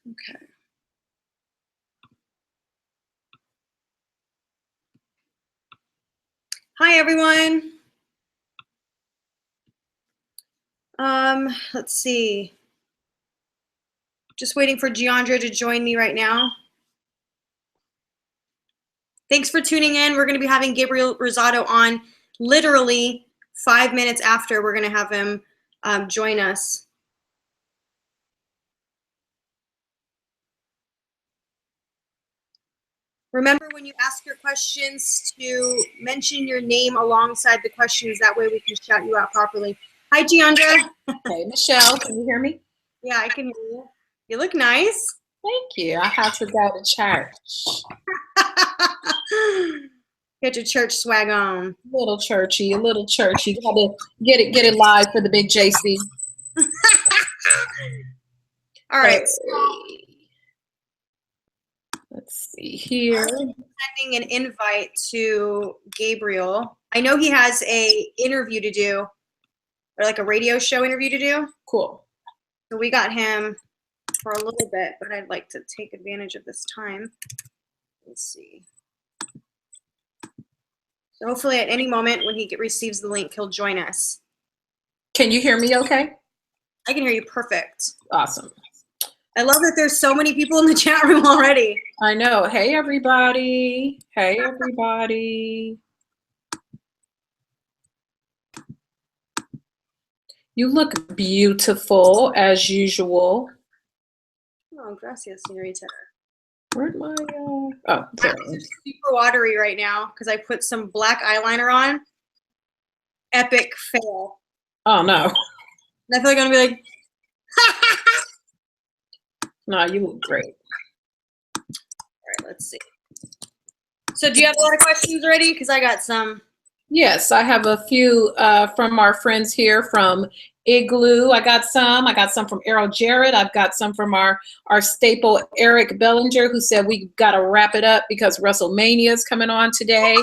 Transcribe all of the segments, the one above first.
Okay. Hi, everyone. Let's see. Just waiting for Giandra to join me right now. Thanks for tuning in. We're going to be having Gabriel Rosado on literally 5 minutes after we're going to have him join us. Remember, when you ask your questions, to mention your name alongside the questions. That way we can shout you out properly. Hi, Giandra. Hey, Michelle, can you hear me? Yeah, I can hear you. You look nice. Thank you. I have to go to church. Get your church swag on. A little churchy. Gotta get it live for the big JC. All right. Let's see here. I'm sending an invite to Gabriel. I know he has a interview to do, or like a radio show interview to do. Cool. So we got him for a little bit, but I'd like to take advantage of this time. Let's see. So hopefully at any moment when he receives the link, he'll join us. Can you hear me okay? I can hear you perfect. Awesome. I love that there's so many people in the chat room already. I know. Hey, everybody. Hey, everybody. You look beautiful as usual. Oh, gracias, señorita. Where'd my, oh, sorry. It's super watery right now because I put some black eyeliner on. Epic fail. Oh, no. And I feel like I'm going to be like, No, you look great. All right, let's see. So do you have a lot of questions already? Because I got some. Yes, I have a few from our friends here from Igloo. I got some from Errol Jarrett. I've got some from our staple Eric Bellinger, who said we got to wrap it up because WrestleMania is coming on today.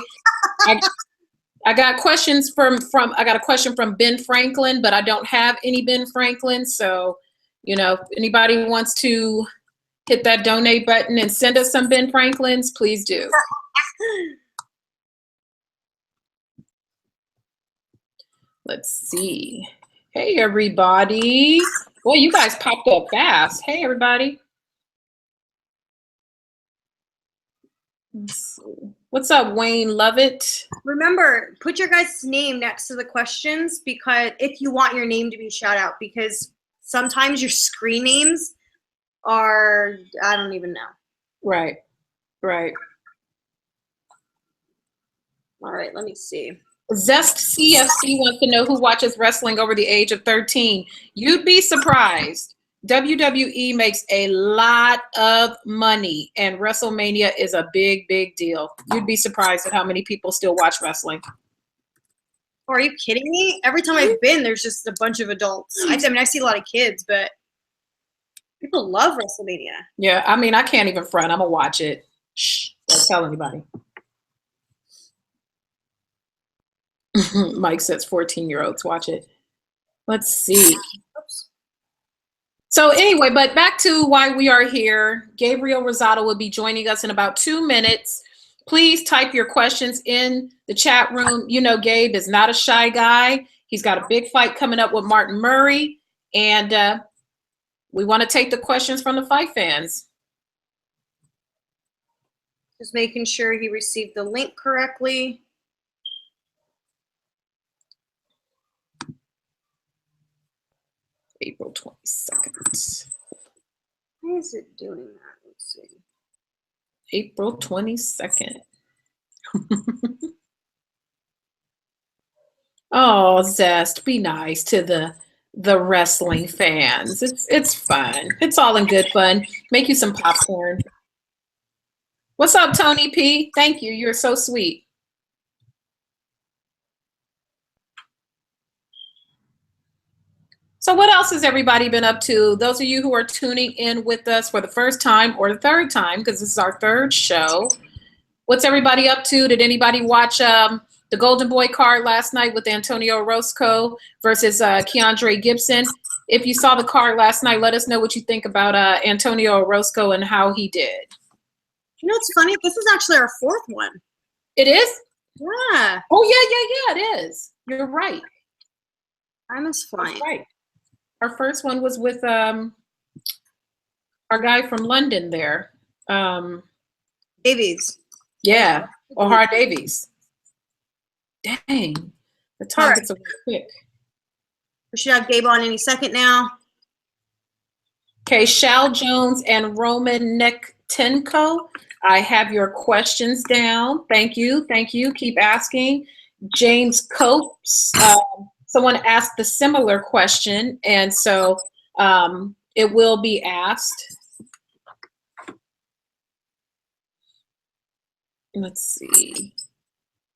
I got questions I got a question from Ben Franklin, but I don't have any Ben Franklin. So, you know, if anybody wants to hit that donate button and send us some Ben Franklins, please do. Let's see. Hey, everybody. Boy, you guys popped up fast. Hey, everybody. Let's see. What's up, Wayne Lovett? Remember, put your guys' name next to the questions, because if you want your name to be shout out, because sometimes your screen names are, I don't even know. Right. All right, let me see. Zest CFC wants to know who watches wrestling over the age of 13. You'd be surprised. WWE makes a lot of money, and WrestleMania is a big, big deal. You'd be surprised at how many people still watch wrestling. Oh, are you kidding me? Every time I've been, there's just a bunch of adults. I mean, I see a lot of kids, but people love WrestleMania. Yeah, I mean, I can't even front. I'm going to watch it. Shh, don't tell anybody. Mike says 14-year-olds watch it. Let's see. Oops. So anyway, but back to why we are here. Gabriel Rosado will be joining us in about 2 minutes. Please type your questions in the chat room. You know, Gabe is not a shy guy. He's got a big fight coming up with Martin Murray. And we want to take the questions from the fight fans. Just making sure he received the link correctly. April 22nd. Why is it doing that? Let's see. April 22nd. Oh, Zest, be nice to the wrestling fans. It's fun. It's all in good fun. Make you some popcorn. What's up, Tony P? Thank you. You're so sweet. So what else has everybody been up to? Those of you who are tuning in with us for the first time or the third time, because this is our third show, what's everybody up to? Did anybody watch the Golden Boy card last night with Antonio Roscoe versus Keandre Gibson? if you saw the card last night, let us know what you think about Antonio Orozco and how he did. You know, it's funny. This is actually our fourth one. It is? Yeah. Oh, yeah, it is. You're right. Time is flying. That's right. Our first one was with our guy from London there. Davies. Yeah, O'Hara Davies. Dang. The time gets away quick. We should have Gabe on any second now. Okay, Shal Jones and Roman Nektenko. I have your questions down. Thank you. Thank you. Keep asking. James Copes. Someone asked a similar question, and so it will be asked. Let's see.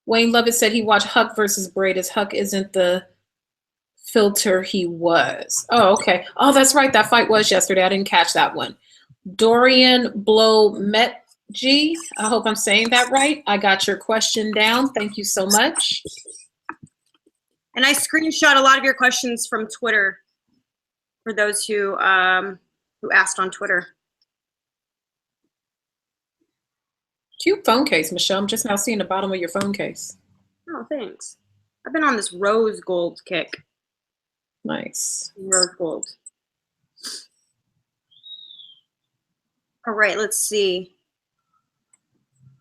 Wayne Lovett said he watched Huck versus Bradis. Huck isn't the filter he was. Oh, okay. Oh, that's right. That fight was yesterday. I didn't catch that one. Dorian Blometji. I hope I'm saying that right. I got your question down. Thank you so much. And I screenshot a lot of your questions from Twitter for those who asked on Twitter. Cute phone case, Michelle. I'm just now seeing the bottom of your phone case. Oh, thanks. I've been on this rose gold kick. Nice. Rose gold. All right, let's see.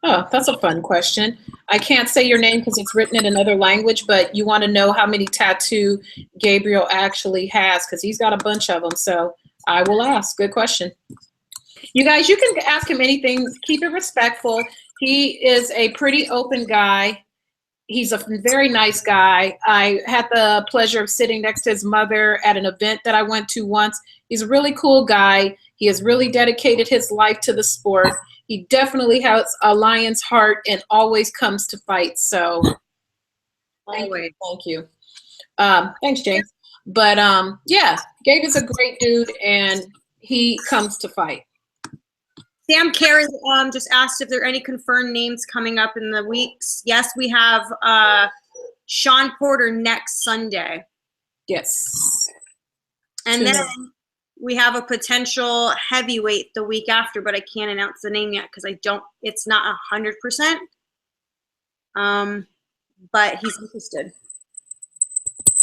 Oh, that's a fun question. I can't say your name because it's written in another language, but you want to know how many tattoo Gabriel actually has because he's got a bunch of them. So I will ask. Good question. You guys, you can ask him anything. Keep it respectful. He is a pretty open guy. He's a very nice guy. I had the pleasure of sitting next to his mother at an event that I went to once. He's a really cool guy. He has really dedicated his life to the sport. He definitely has a lion's heart and always comes to fight. So thank you. Thanks, James. But yeah, Gabe is a great dude and he comes to fight. Sam Carey just asked if there are any confirmed names coming up in the weeks. Yes, we have Sean Porter next Sunday. Yes. And then we have a potential heavyweight the week after, but I can't announce the name yet because it's not 100%. But he's interested.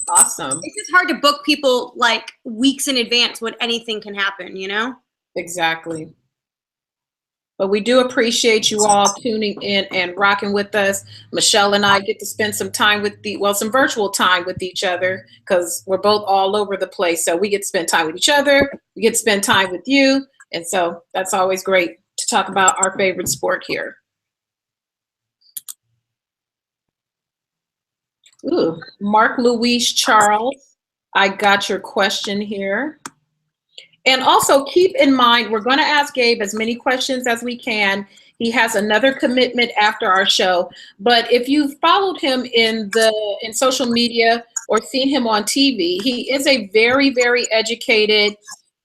Awesome. It's just hard to book people like weeks in advance when anything can happen, you know? Exactly. But we do appreciate you all tuning in and rocking with us. Michelle and I get to spend some time some virtual time with each other because we're both all over the place. So we get to spend time with each other. We get to spend time with you. And so that's always great to talk about our favorite sport here. Ooh, Mark Louise Charles, I got your question here. And also keep in mind, we're going to ask Gabe as many questions as we can. He has another commitment after our show. But if you've followed him in social media or seen him on TV, he is a very, very educated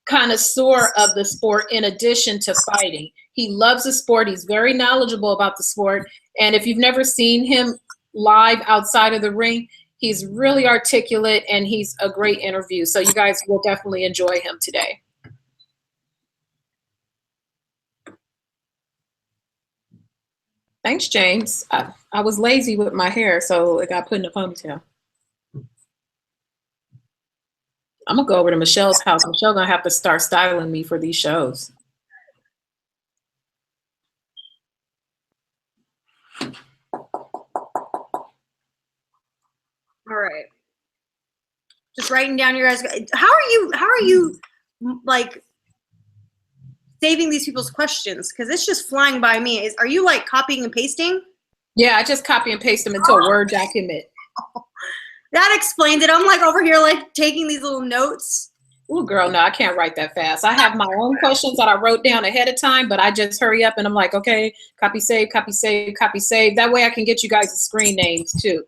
connoisseur of the sport in addition to fighting. He loves the sport. He's very knowledgeable about the sport. And if you've never seen him live outside of the ring, he's really articulate and he's a great interview. So you guys will definitely enjoy him today. Thanks, James. I was lazy with my hair, so it got put in a ponytail. I'm going to go over to Michelle's house. Michelle's going to have to start styling me for these shows. All right. Just writing down your guys. How are you like saving these people's questions? Because it's just flying by me. Are you like copying and pasting? Yeah, I just copy and paste them into a Word document. That explains it. I'm like over here like taking these little notes. Oh, girl, no, I can't write that fast. I have my own questions that I wrote down ahead of time, but I just hurry up and I'm like, okay, copy, save, copy, save, copy, save. That way I can get you guys the screen names too.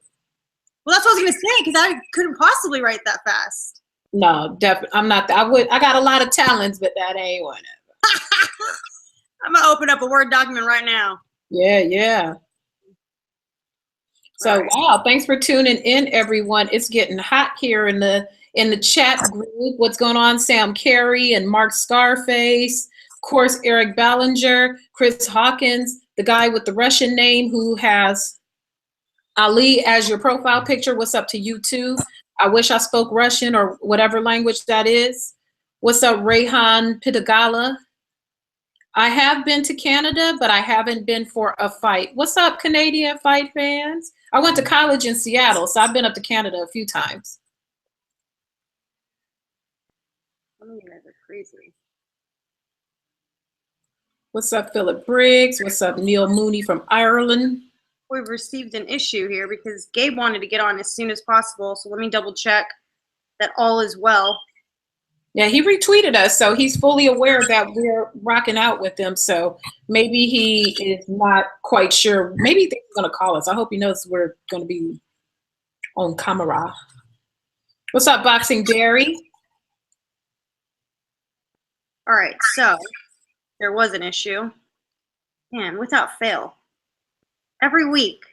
Well, that's what I was gonna say because I couldn't possibly write that fast. No, definitely, I'm not. I got a lot of talents, but that ain't one of them. I'm gonna open up a Word document right now. Yeah. So, wow, thanks for tuning in, everyone. It's getting hot here in the In the chat group, what's going on? Sam Carey and Mark Scarface. Of course, Eric Ballinger, Chris Hawkins, the guy with the Russian name who has Ali as your profile picture. What's up to you too? I wish I spoke Russian or whatever language that is. What's up, Rayhan Pitagala? I have been to Canada, but I haven't been for a fight. What's up, Canadian fight fans? I went to college in Seattle, so I've been up to Canada a few times. Some of you guys are crazy. What's up, Philip Briggs? What's up, Neil Mooney from Ireland? We've received an issue here because Gabe wanted to get on as soon as possible. So let me double check that all is well. Yeah, he retweeted us, so he's fully aware that we're rocking out with him. So maybe he is not quite sure. Maybe he's going to call us. I hope he knows we're going to be on camera. What's up, Boxing Dairy? All right, so there was an issue. And without fail, every week,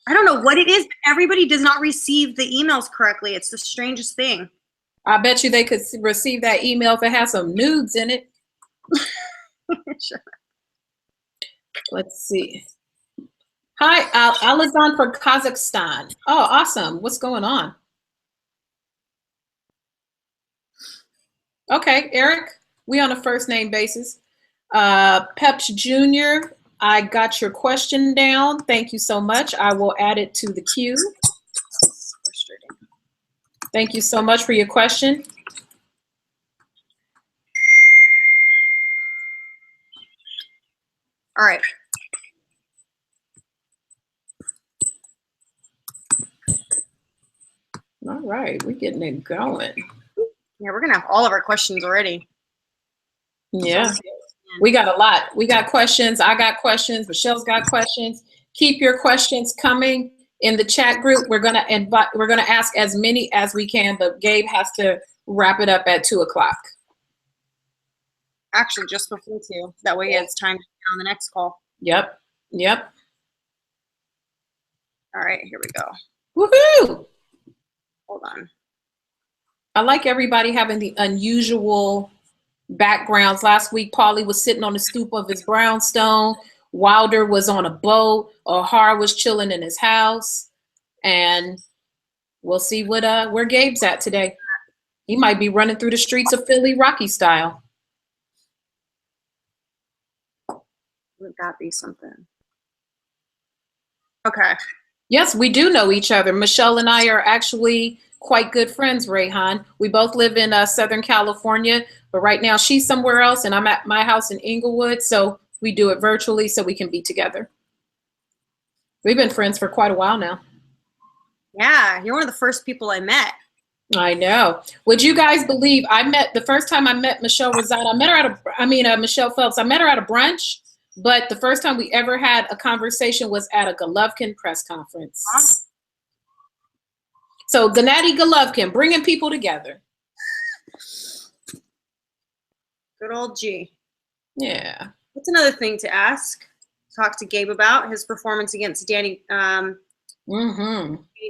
I don't know what it is, but everybody does not receive the emails correctly. It's the strangest thing. I bet you they could receive that email if it has some nudes in it. Sure. Let's see. Hi, Alizan from Kazakhstan. Oh, awesome. What's going on? Okay, Eric, we on a first name basis. Peps Jr., I got your question down. Thank you so much. I will add it to the queue. Frustrating. Thank you so much for your question. All right. All right, we're getting it going. Yeah, we're going to have all of our questions already. Yeah, we got a lot. We got questions. I got questions. Michelle's got questions. Keep your questions coming in the chat group. We're gonna invite. We're gonna ask as many as we can, but Gabe has to wrap it up at 2 o'clock. Actually, just before 2. That way, it's time to get on the next call. Yep. Yep. All right, here we go. Woohoo! Hold on. I like everybody having the unusual backgrounds. Last week, Paulie was sitting on the stoop of his brownstone. Wilder was on a boat. O'Hara was chilling in his house. And we'll see what where Gabe's at today. He might be running through the streets of Philly, Rocky style. Would that be something? Okay. Yes, we do know each other. Michelle and I are actually quite good friends, Rayhan. We both live in Southern California, but right now she's somewhere else and I'm at my house in Inglewood. So we do it virtually so we can be together. We've been friends for quite a while now. Yeah, you're one of the first people I met. I know. Would you guys believe the first time I met Michelle Rosado, I met her at Michelle Phelps. I met her at a brunch, but the first time we ever had a conversation was at a Golovkin press conference. Huh? So Gennady Golovkin, bringing people together. Good old G. Yeah. That's another thing to talk to Gabe about, his performance against Danny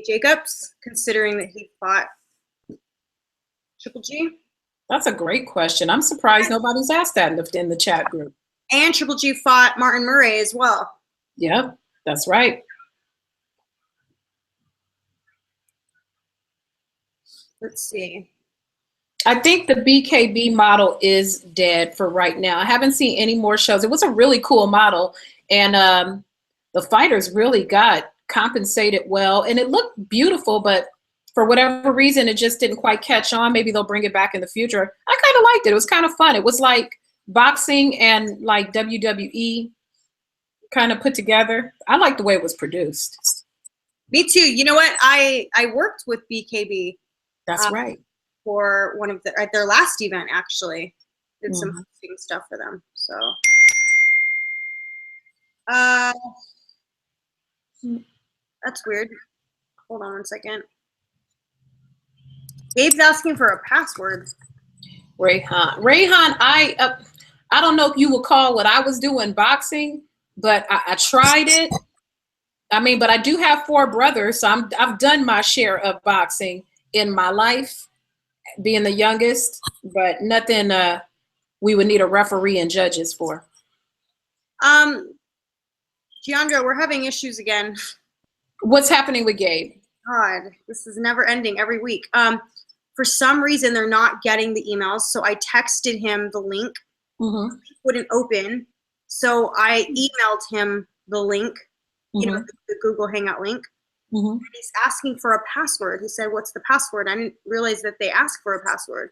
Jacobs, considering that he fought Triple G. That's a great question. I'm surprised nobody's asked that in the chat group. And Triple G fought Martin Murray as well. Yep, that's right. Let's see. I think the BKB model is dead for right now. I haven't seen any more shows. It was a really cool model, and the fighters really got compensated well, and it looked beautiful, but for whatever reason, it just didn't quite catch on. Maybe they'll bring it back in the future. I kind of liked it. It was kind of fun. It was like boxing and like WWE kind of put together. I like the way it was produced. Me too. You know what? I worked with BKB. That's right. For one of their last event, actually. Did some hosting stuff for them. So that's weird. Hold on 1 second. Gabe's asking for a password. Rayhan, I don't know if you would call what I was doing boxing, but I tried it. I mean, but I do have 4 brothers, so I've done my share of boxing. in my life, being the youngest, but nothing we would need a referee and judges for. Giandra, we're having issues again. What's happening with Gabe? God, this is never ending every week. For some reason, they're not getting the emails, so I texted him the link. Mm-hmm. It wouldn't open, so I emailed him the link, you know, the Google Hangout link. Mm-hmm. He's asking for a password. He said, "What's the password?" I didn't realize that they ask for a password.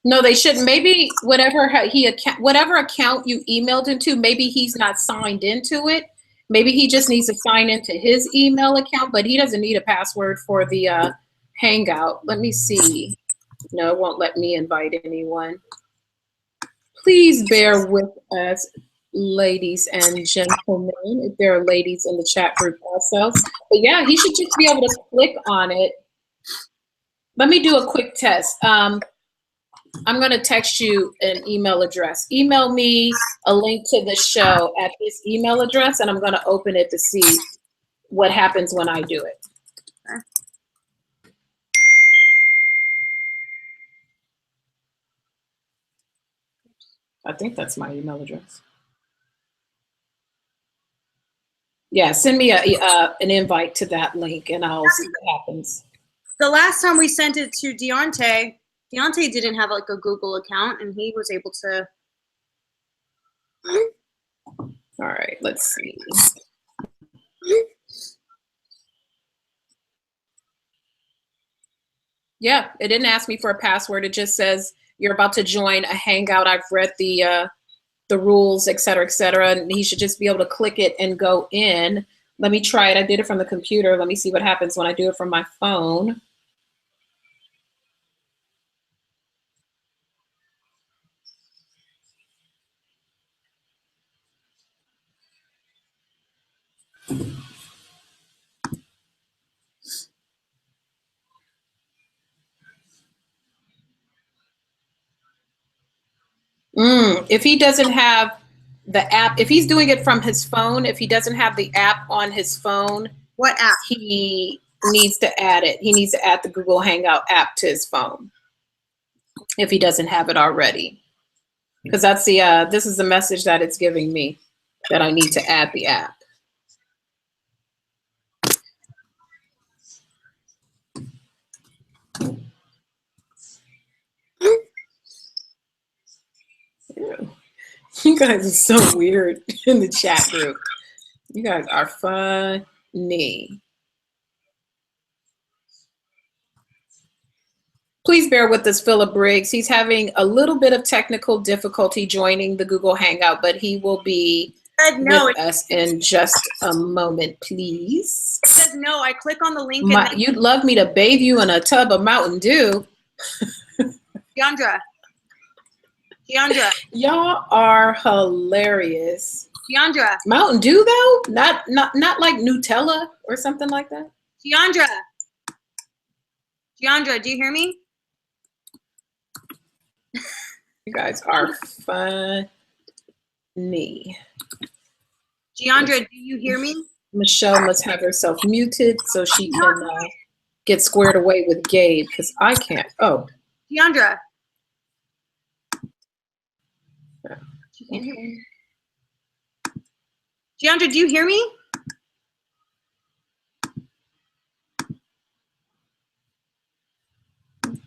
No, they shouldn't. Maybe whatever account you emailed into, maybe he's not signed into it. Maybe he just needs to sign into his email account, but he doesn't need a password for the Hangout. Let me see. No, it won't let me invite anyone. Please bear with us, ladies and gentlemen, if there are ladies in the chat group also. But yeah, he should just be able to click on it. Let me do a quick test. I'm going to text you an email address. Email me a link to the show at this email address, and I'm going to open it to see what happens when I do it. I think that's my email address. Yeah, send me an invite to that link, and I'll see what happens. The last time we sent it to Deontay didn't have like a Google account, and he was able to. All right, let's see. Yeah, it didn't ask me for a password. It just says you're about to join a Hangout. I've read the rules, et cetera, and he should just be able to click it and go in. Let me try it. I did it from the computer. Let me see what happens when I do it from my phone. If he doesn't have the app, if he's doing it from his phone, if he doesn't have the app on his phone, What app? He needs to add it. He needs to add the Google Hangout app to his phone if he doesn't have it already. Because that's the this is the message that it's giving me, that I need to add the app. Ew. You guys are so weird in the chat group. You guys are funny. Please bear with us, Philip Briggs. He's having a little bit of technical difficulty joining the Google Hangout, but he will be with us in just a moment, please. It says no. I click on the link. You'd love me to bathe you in a tub of Mountain Dew. Deandra. Y'all are hilarious. Deandra. Mountain Dew though? Not like Nutella or something like that? Deandra, do you hear me? You guys are funny. Deandra, do you hear me? Michelle must have herself muted so she can get squared away with Gabe, because I can't. Oh. Deandra. She can't hear me. Deandra, do you hear me?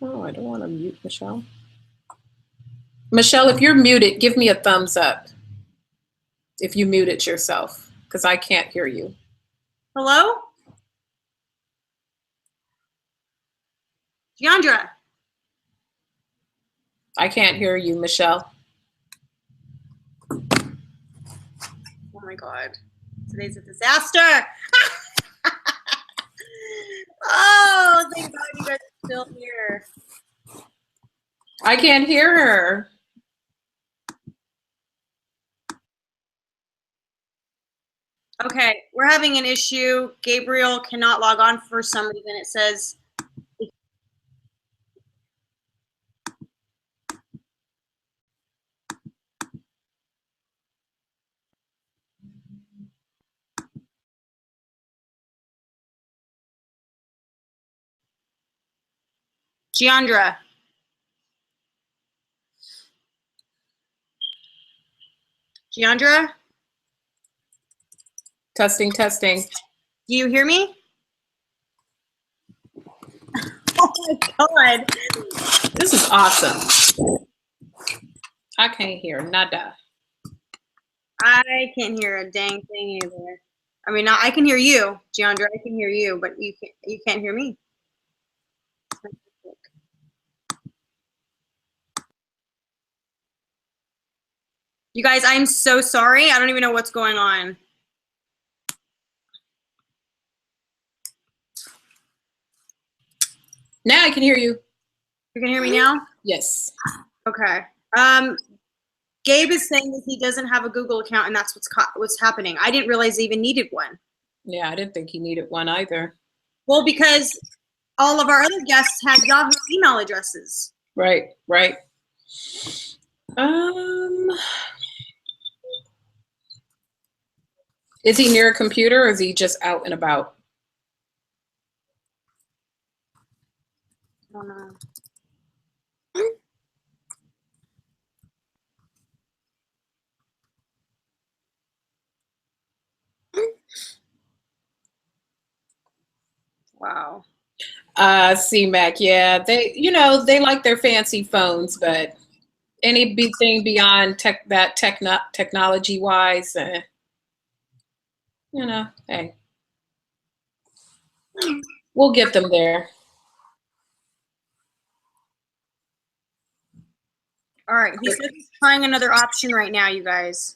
Oh, I don't want to mute Michelle. Michelle, if you're muted, give me a thumbs up if you muted yourself, because I can't hear you. Hello? Deandra. I can't hear you, Michelle. Oh my God. Today's a disaster. Oh, thank God you guys are still here. I can't hear her. Okay, we're having an issue. Gabriel cannot log on for some reason. It says Giandra. Giandra, Testing, testing. do you hear me? Oh my God. This is awesome. I can't hear nada. I can't hear a dang thing either. I mean, I can hear you, Giandra. I can hear you, but you can't hear me. You guys, I'm so sorry. I don't even know what's going on. Now I can hear you. You can hear me now? Yes. Okay. Gabe is saying that he doesn't have a Google account, and that's what's happening. I didn't realize he even needed one. Yeah, I didn't think he needed one either. Well, because all of our other guests had Yahoo email addresses. Right, right. Is he near a computer or is he just out and about? I don't know. Wow. C-Mac, yeah. They like their fancy phones, but anything beyond technology wise, hey. We'll get them there. All right. He says he's trying another option right now, you guys.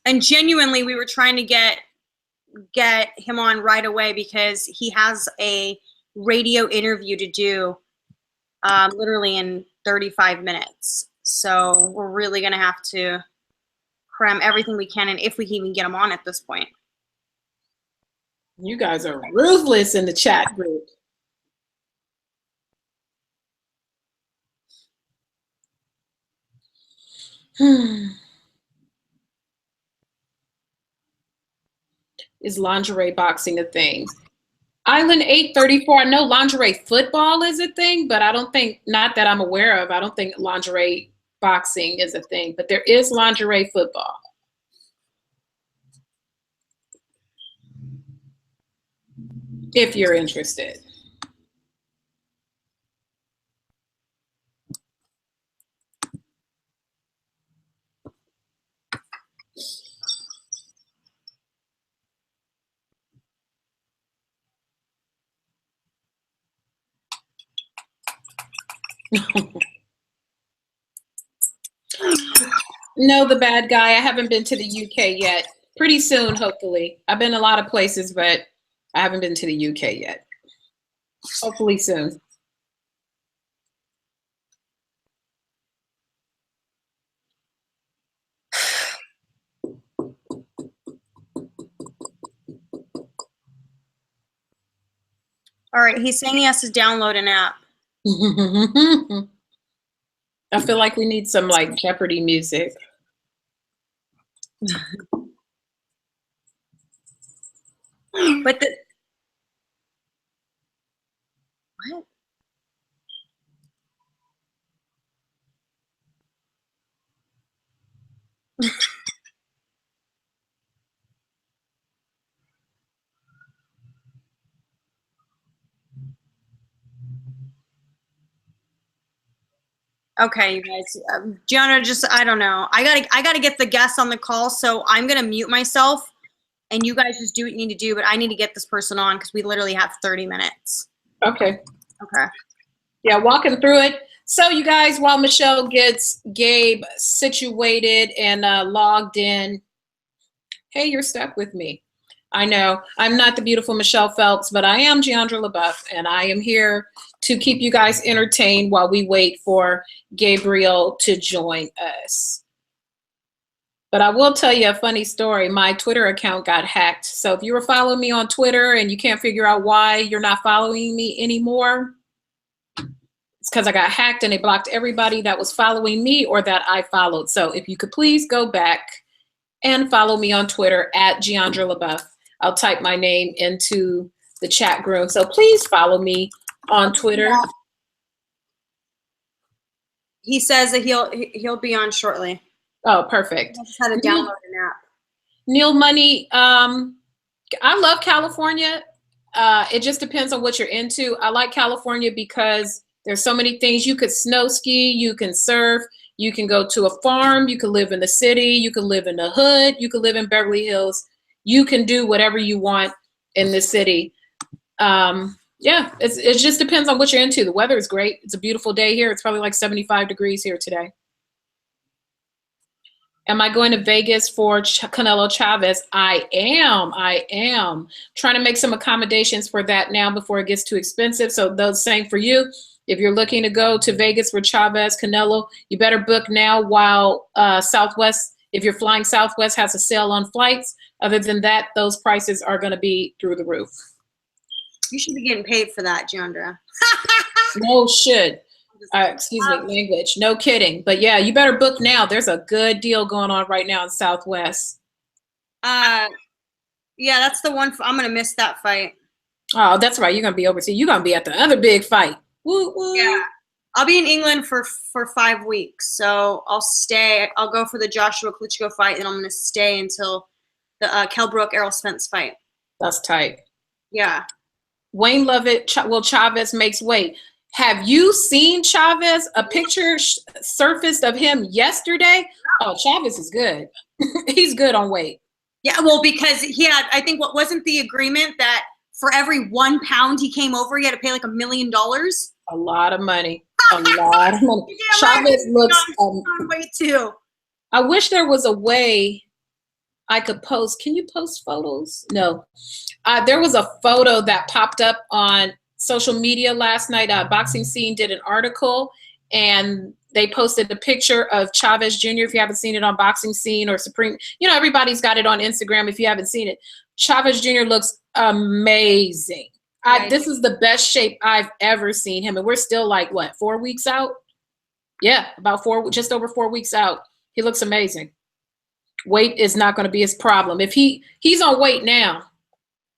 And genuinely, we were trying to get him on right away because he has a radio interview to do literally in 35 minutes. So we're really going to have to cram everything we can, and if we can even get him on at this point. You guys are ruthless in the chat group. Is lingerie boxing a thing? Island 834, I know lingerie football is a thing, but I don't think, not that I'm aware of, I don't think lingerie boxing is a thing, but there is lingerie football. If you're interested. No, the bad guy. I haven't been to the UK yet. Pretty soon, hopefully. I've been a lot of places, but I haven't been to the UK yet. Hopefully soon. All right, he's saying he has to download an app. I feel like we need some like Jeopardy music. But the what? Okay, you guys. Gianna, just I don't know. I gotta get the guests on the call, so I'm gonna mute myself, and you guys just do what you need to do. But I need to get this person on because we literally have 30 minutes. Okay. Okay. Yeah, walking through it. So you guys, while Michelle gets Gabe situated and logged in, hey, you're stuck with me. I know I'm not the beautiful Michelle Phelps, but I am Giandra LaBeouf, and I am here to keep you guys entertained while we wait for Gabriel to join us. But I will tell you a funny story. My Twitter account got hacked. So if you were following me on Twitter and you can't figure out why you're not following me anymore, it's because I got hacked and they blocked everybody that was following me or that I followed. So if you could please go back and follow me on Twitter at Giandra LaBeouf. I'll type my name into the chat room. So please follow me on Twitter. Yeah. He says that he'll be on shortly. Oh, perfect. I just had to download an app. Neil Money, I love California. It just depends on what you're into. I like California because there's so many things. You could snow ski, you can surf, you can go to a farm, you can live in the city, you can live in the hood, you can live in Beverly Hills. You can do whatever you want in the city. Yeah, it just depends on what you're into. The weather is great. It's a beautiful day here. It's probably like 75 degrees here today. Am I going to Vegas for Canelo Chavez? I am trying to make some accommodations for that now before it gets too expensive. So those same for you. If you're looking to go to Vegas for Chavez, Canelo, you better book now while Southwest, if you're flying Southwest, has a sale on flights. Other than that, those prices are going to be through the roof. You should be getting paid for that, Giandra. No, should. Excuse me, language. No kidding. But yeah, you better book now. There's a good deal going on right now in Southwest. Yeah, that's the one. I'm going to miss that fight. Oh, that's right. You're going to be overseas. You're going to be at the other big fight. Woo, woo. Yeah. I'll be in England for 5 weeks. So I'll stay. I'll go for the Joshua Klitschko fight, and I'm going to stay until the Kell Brook Errol Spence fight. That's tight. Yeah. Wayne Lovett, Chavez makes weight. Have you seen Chavez? A picture surfaced of him yesterday. Oh, Chavez is good. He's good on weight. Yeah, well, because he had, I think, what wasn't the agreement that for every 1 pound he came over, he had to pay like $1 million? A lot of money. A lot of money. Chavez looks on weight too. I wish there was a way I could post. Can you post photos? No. There was a photo that popped up on social media last night. Boxing Scene did an article and they posted a picture of Chavez Jr. If you haven't seen it on Boxing Scene or Supreme, you know, everybody's got it on Instagram if you haven't seen it. Chavez Jr. looks amazing. Right. This is the best shape I've ever seen him. And we're still like, what, 4 weeks out? Yeah, about just over 4 weeks out. He looks amazing. Weight is not going to be his problem. If he's on weight now,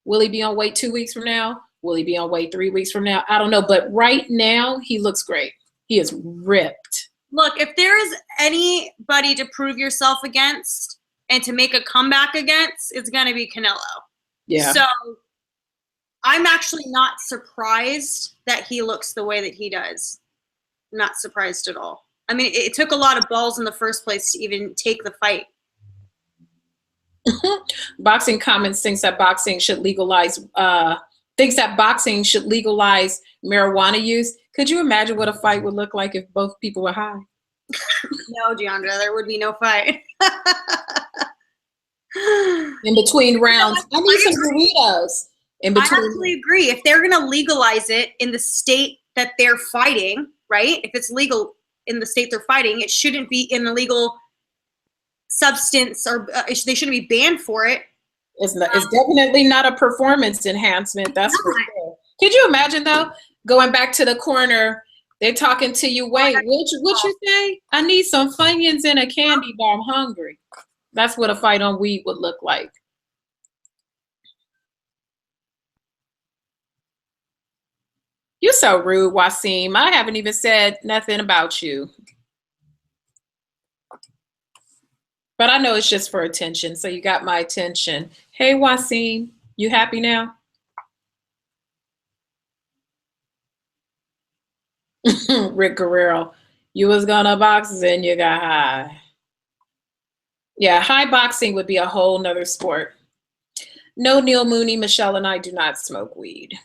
will he be on weight 2 weeks from now? Will he be on weight 3 weeks from now? I don't know. But right now, he looks great. He is ripped. Look, if there is anybody to prove yourself against and to make a comeback against, it's going to be Canelo. Yeah. So I'm actually not surprised that he looks the way that he does. I'm not surprised at all. I mean, it took a lot of balls in the first place to even take the fight. Boxing Comments thinks that boxing should legalize marijuana use. Could you imagine what a fight would look like if both people were high? No, Giandra, there would be no fight. In between rounds, I need some burritos. In between. I absolutely agree. If they're going to legalize it in the state that they're fighting, right? If it's legal in the state they're fighting, it shouldn't be an illegal substance, or they shouldn't be banned for it. It's definitely not a performance enhancement. That's for sure. Could you imagine though, going back to the corner, they're talking to you. Wait, what you say? I need some Funyuns and a candy bar. I'm hungry. That's what a fight on weed would look like. You're so rude, Wasim. I haven't even said nothing about you. But I know it's just for attention, so you got my attention. Hey, Wasim, you happy now? Rick Guerrero, you was gonna box and you got high. Yeah, high boxing would be a whole nother sport. No, Neil Mooney, Michelle and I do not smoke weed.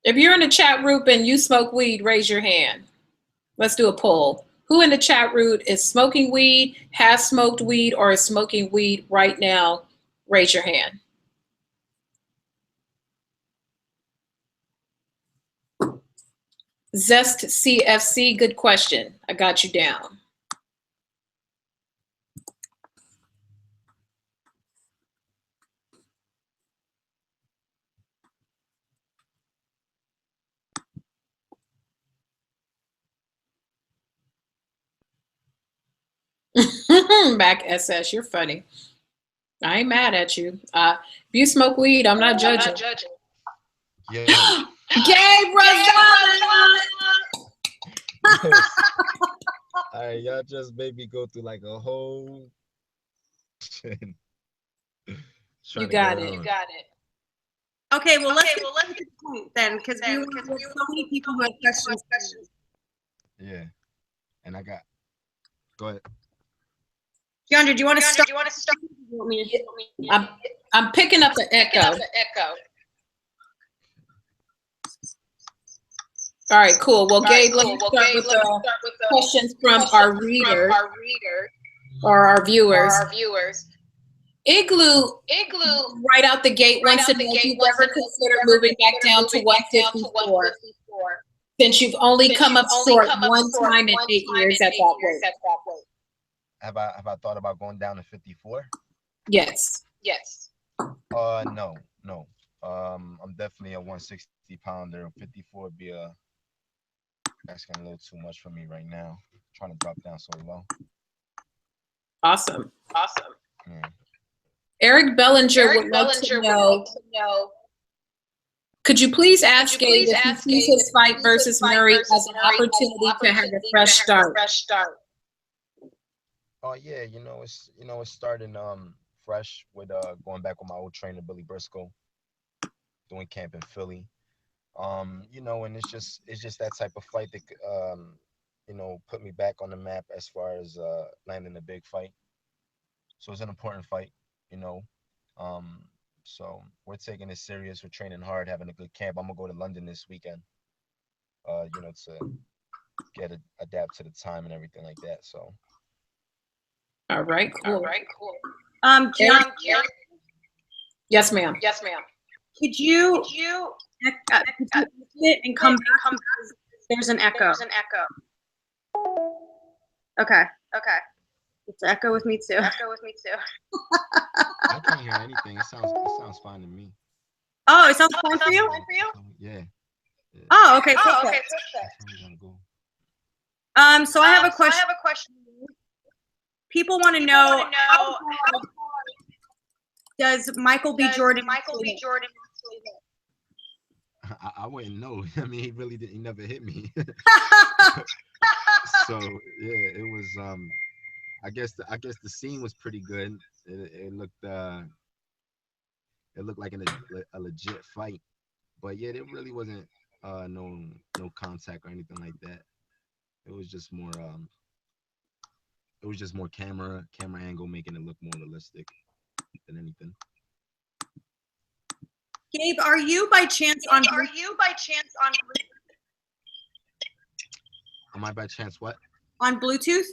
If you're in the chat group and you smoke weed, raise your hand. Let's do a poll. Who in the chat room is smoking weed, has smoked weed, or is smoking weed right now? Raise your hand. Zest CFC, good question. I got you down. Back SS, you're funny. I ain't mad at you. If you smoke weed, I'm not judging. Yeah. Gabe Rosado! All right, y'all just made me go through like a whole. You got it. Okay, well, let's get to the point then, because we have so many people who have questions. Yeah, and I got. Go ahead. Deandra, do you want to start? I'm picking up the echo. All right, cool. Well, Gabe, let's start with the questions from our readers or our viewers. Igloo, right out the gate, wants to know if you've ever considered moving back down to 154, since you've only come up short one time in 8 years at that weight. Have I thought about going down to 54? Yes. No. I'm definitely a 160 pounder. 54 would be asking a little too much for me right now. I'm trying to drop down so low. Awesome. Yeah. Eric Bellinger would like to know, could you please ask Gabe if he sees his fight versus Murray as an opportunity to have a fresh start? Oh yeah, it's starting fresh with going back with my old trainer Billy Briscoe, doing camp in Philly. And it's just that type of fight that put me back on the map as far as landing a big fight. So it's an important fight, So we're taking it serious. We're training hard, having a good camp. I'm gonna go to London this weekend, to adapt to the time and everything like that. So. All right, cool. John, Yes, ma'am. could you exit and come back? There's an echo. Okay. It's an echo with me too. I can't hear anything. It sounds fine to me. Oh, it sounds fine for you? Yeah. Oh, okay. Perfect. So I have a question. People want to know how hard does Michael B. Jordan hit? I wouldn't know. I mean, he really didn't. He never hit me. So yeah, it was. I guess the scene was pretty good. It looked like a legit fight, but yeah, there really wasn't no contact or anything like that. It was just more camera angle, making it look more realistic than anything. Gabe, are you by chance on? Am I by chance what? On Bluetooth?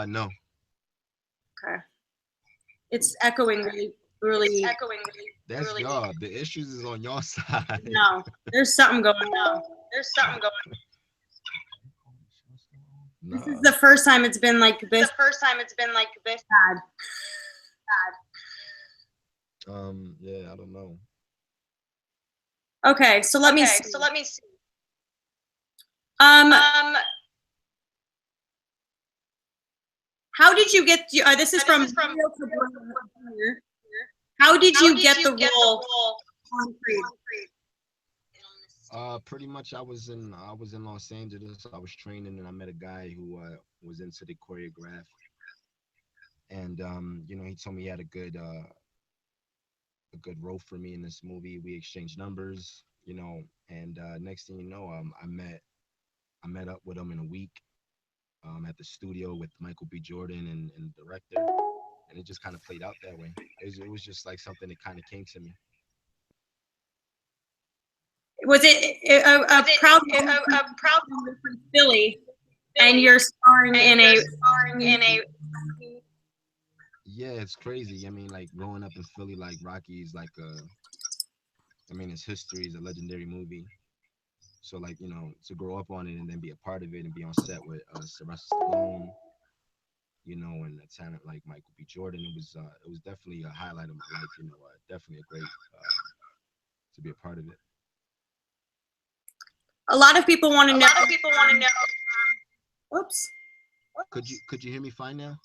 No. Okay. It's echoing really. That's y'all. The issues is on your side. No, there's something going on. Nah. This is the first time it's been like this. Bad. Yeah, I don't know. Okay, so let me see. How did you get? This is from. How did you get the role on Creed? Pretty much I was in Los Angeles. I was training and I met a guy who was into the choreograph. And he told me he had a good role for me in this movie. We exchanged numbers, and next thing you know, I met up with him in a week at the studio with Michael B. Jordan and the director, and it just kind of played out that way. It was just like something that kind of came to me. Was it a proud moment from Philly, and you're starring in a? Yeah, it's crazy. I mean, like growing up in Philly, like Rocky is like its history is a legendary movie. So like, to grow up on it and then be a part of it and be on set with Sylvester Stallone, and a talent like Michael B. Jordan, it was definitely a highlight of my life. Definitely a great to be a part of it. A lot of people want to know. Oops. Could you hear me fine now?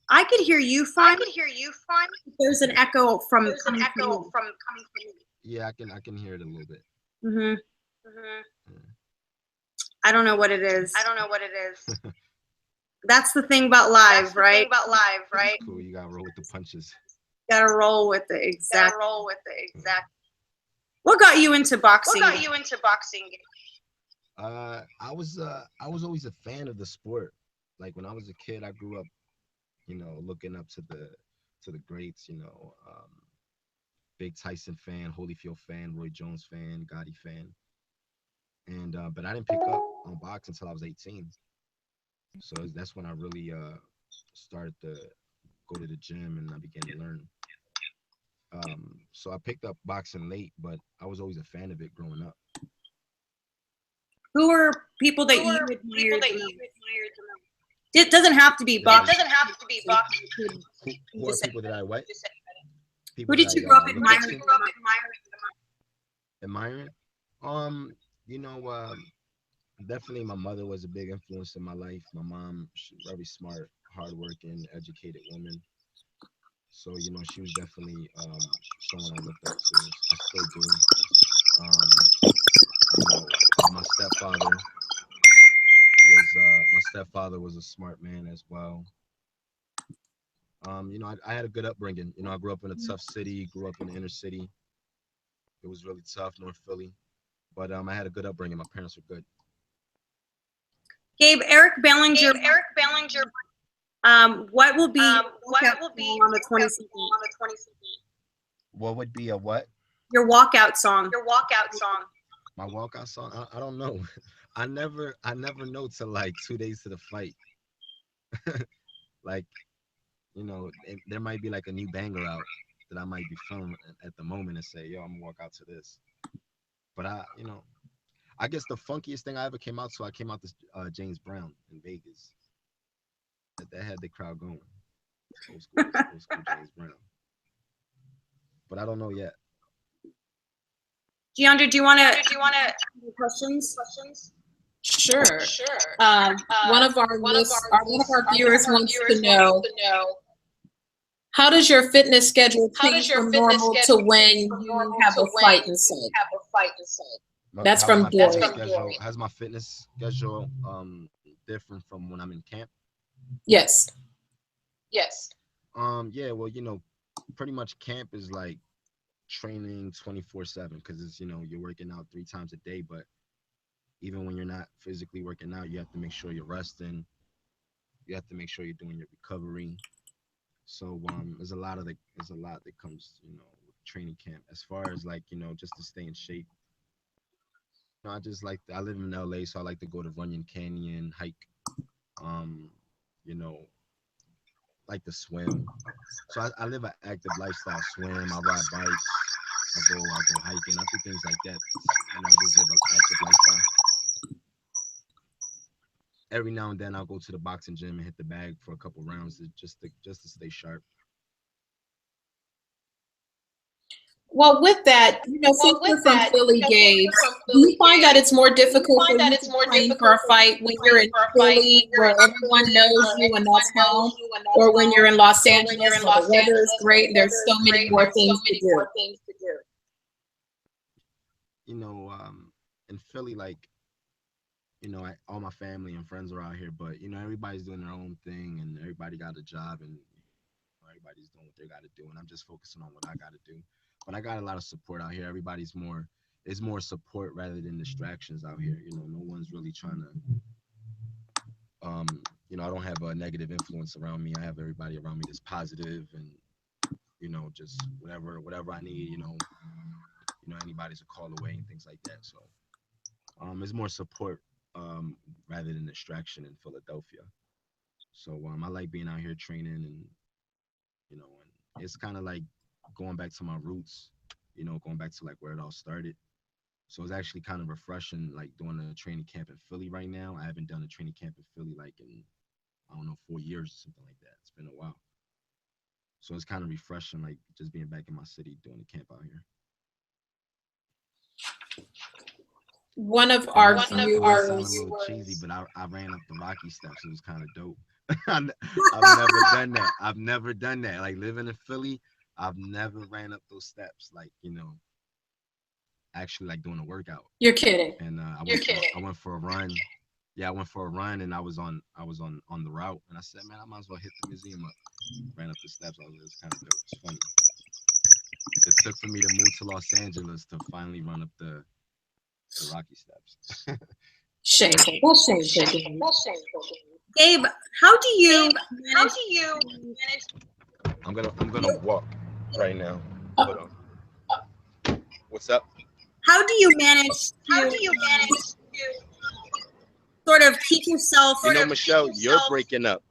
I could hear you fine. There's an Okay. echo from coming from you. Yeah, I can hear it a little bit. Hmm. Yeah. I don't know what it is. That's the thing about live, right? Cool. You gotta roll with the punches. Gotta roll with the exact. What got you into boxing? I was always a fan of the sport. Like when I was a kid, I grew up, looking up to the greats. Big Tyson fan, Holyfield fan, Roy Jones fan, Gotti fan, and but I didn't pick up on boxing until I was 18. So that's when I really started to go to the gym and I began to learn. So I picked up boxing late, but I was always a fan of it growing up. Who are people that you admired the most? It doesn't have to be boxing. Who are people that I what? Who People did that you I grow up look up admiring? to, admiring. You know, definitely my mother was a big influence in my life. My mom, she's very smart, hardworking, educated woman. So she was definitely someone I looked up to. I still do. My stepfather was a smart man as well. I had a good upbringing. I grew up in a tough city, grew up in the inner city. It was really tough, North Philly. But I had a good upbringing. My parents were good. Gabe, Eric Bellinger. What will be on the 22nd? What would be a what? Your walkout song. My walkout song? I don't know. I never know till like 2 days to the fight. Like, there might be like a new banger out that I might be feeling at the moment and say, yo, I'm gonna walk out to this. But I guess the funkiest thing I ever came out to, I came out to James Brown in Vegas. That had the crowd going. Old school James Brown. But I don't know yet. Giandra, do you want to questions? Sure. One of our viewers wants to know, how does your fitness schedule change from normal to when you have a fight in sight? That's from Dorian. How's my fitness schedule different from when I'm in camp? Yes. Yeah, well, pretty much camp is like training 24/7 because it's you're working out 3 times a day, but even when you're not physically working out, you have to make sure you're resting. You have to make sure you're doing your recovery. So there's a lot that comes with training camp as far as like just to stay in shape. I live in LA, so I like to go to Runyon Canyon, hike, um, you know, like to swim. So I live an active lifestyle. Swim, I ride bikes, I go hiking, I do things like that. I just live an active lifestyle. Every now and then I'll go to the boxing gym and hit the bag for a couple rounds just to stay sharp. Well, with that, since you're from Philly, Gabe, do you find that it's more difficult for you to train for a fight when you're in Philly, where everyone knows you and that's home, or when you're in Los Angeles, where the weather is great and there's so many more things to do? In Philly, like, all my family and friends are out here, but everybody's doing their own thing and everybody got a job and everybody's doing what they got to do, and I'm just focusing on what I got to do. But I got a lot of support out here. It's more support rather than distractions out here. No one's really trying to, I don't have a negative influence around me. I have everybody around me that's positive and, just whatever I need, anybody's a call away and things like that. So, it's more support, rather than distraction in Philadelphia. So, I like being out here training and it's kind of like going back to my roots, going back to like where it all started. So it's actually kind of refreshing, like doing a training camp in Philly right now. I haven't done a training camp in Philly like in, I don't know, 4 years or something like that. It's been a while. So it's kind of refreshing, like just being back in my city doing the camp out here. One of our It might sound a viewers. little cheesy, but I ran up the Rocky steps. It was kind of dope. I've never done that. I've never done that. Like living in Philly, I've never ran up those steps. Like actually like doing a workout. You're kidding. And I went for a run. Yeah, I went for a run, and I was on the route, and I said, man, I might as well hit the museum up. Ran up the steps. It was kind of dope. It's funny. It took for me to move to Los Angeles to finally run up the Rocky Steps. Shameful. That's shameful. Gabe, how do you manage? I'm gonna walk right now. Hold on. What's up? How do you manage to sort of keep yourself? Michelle, you're breaking up.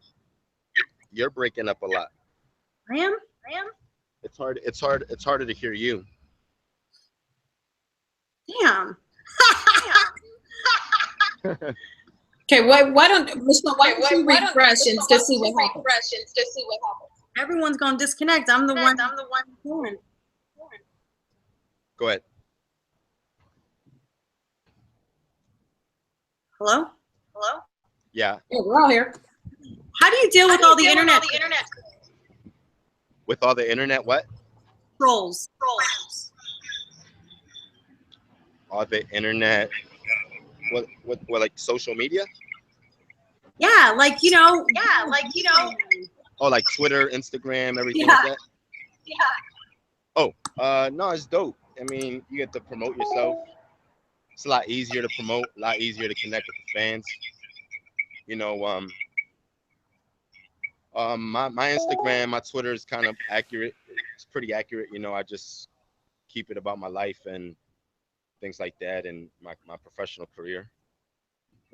You're breaking up a lot. I am. It's hard. It's harder to hear you. Damn. Okay, why don't you refresh and just see what happens? Everyone's gonna disconnect. I'm the one doing. Go ahead. Hello? Yeah. Yeah, we're all here. How do you deal with all the internet With all the internet, what? trolls? All the internet. What like social media? Yeah, like Oh, like Twitter, Instagram, everything Yeah. like that. Oh, no, it's dope. I mean, you get to promote yourself. It's a lot easier to promote, a lot easier to connect with the fans. My Instagram, my Twitter is kind of accurate. It's pretty accurate. I just keep it about my life and things like that, and my professional career.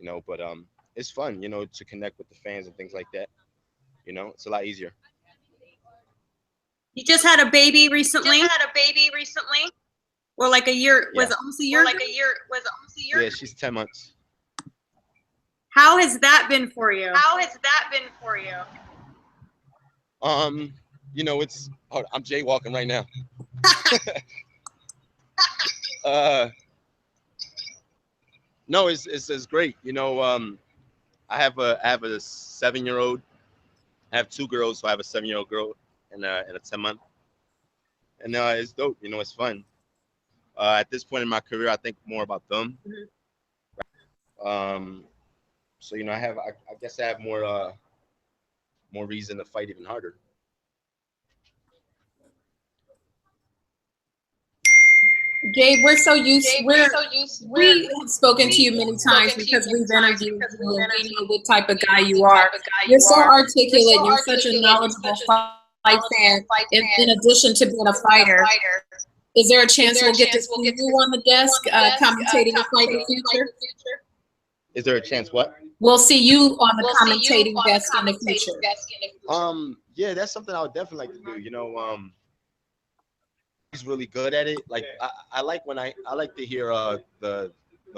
But it's fun, to connect with the fans and things like that. It's a lot easier. You just had a baby recently, or like a year? Yeah. Was it almost a year? Yeah, she's 10 months. How has that been for you? It's I'm jaywalking right now. No, it's great. I have a 7-year-old. I have 2 girls, so I have a 7-year-old girl and a 10-month. And it's dope. It's fun. At this point in my career, I think more about them. So I guess I have more reason to fight even harder. Gabe, we've spoken to you many times because we've interviewed you and we know what type of guy you are. You're so articulate. You're such a knowledgeable fight fan. In addition to being a fighter, is there a chance we'll get to see you on the desk commentating a fight in the future? Is there a chance what? We'll see you on the commentating desk in the future. Yeah, that's something I would definitely like to do. He's really good at it. Like I like when I like to hear the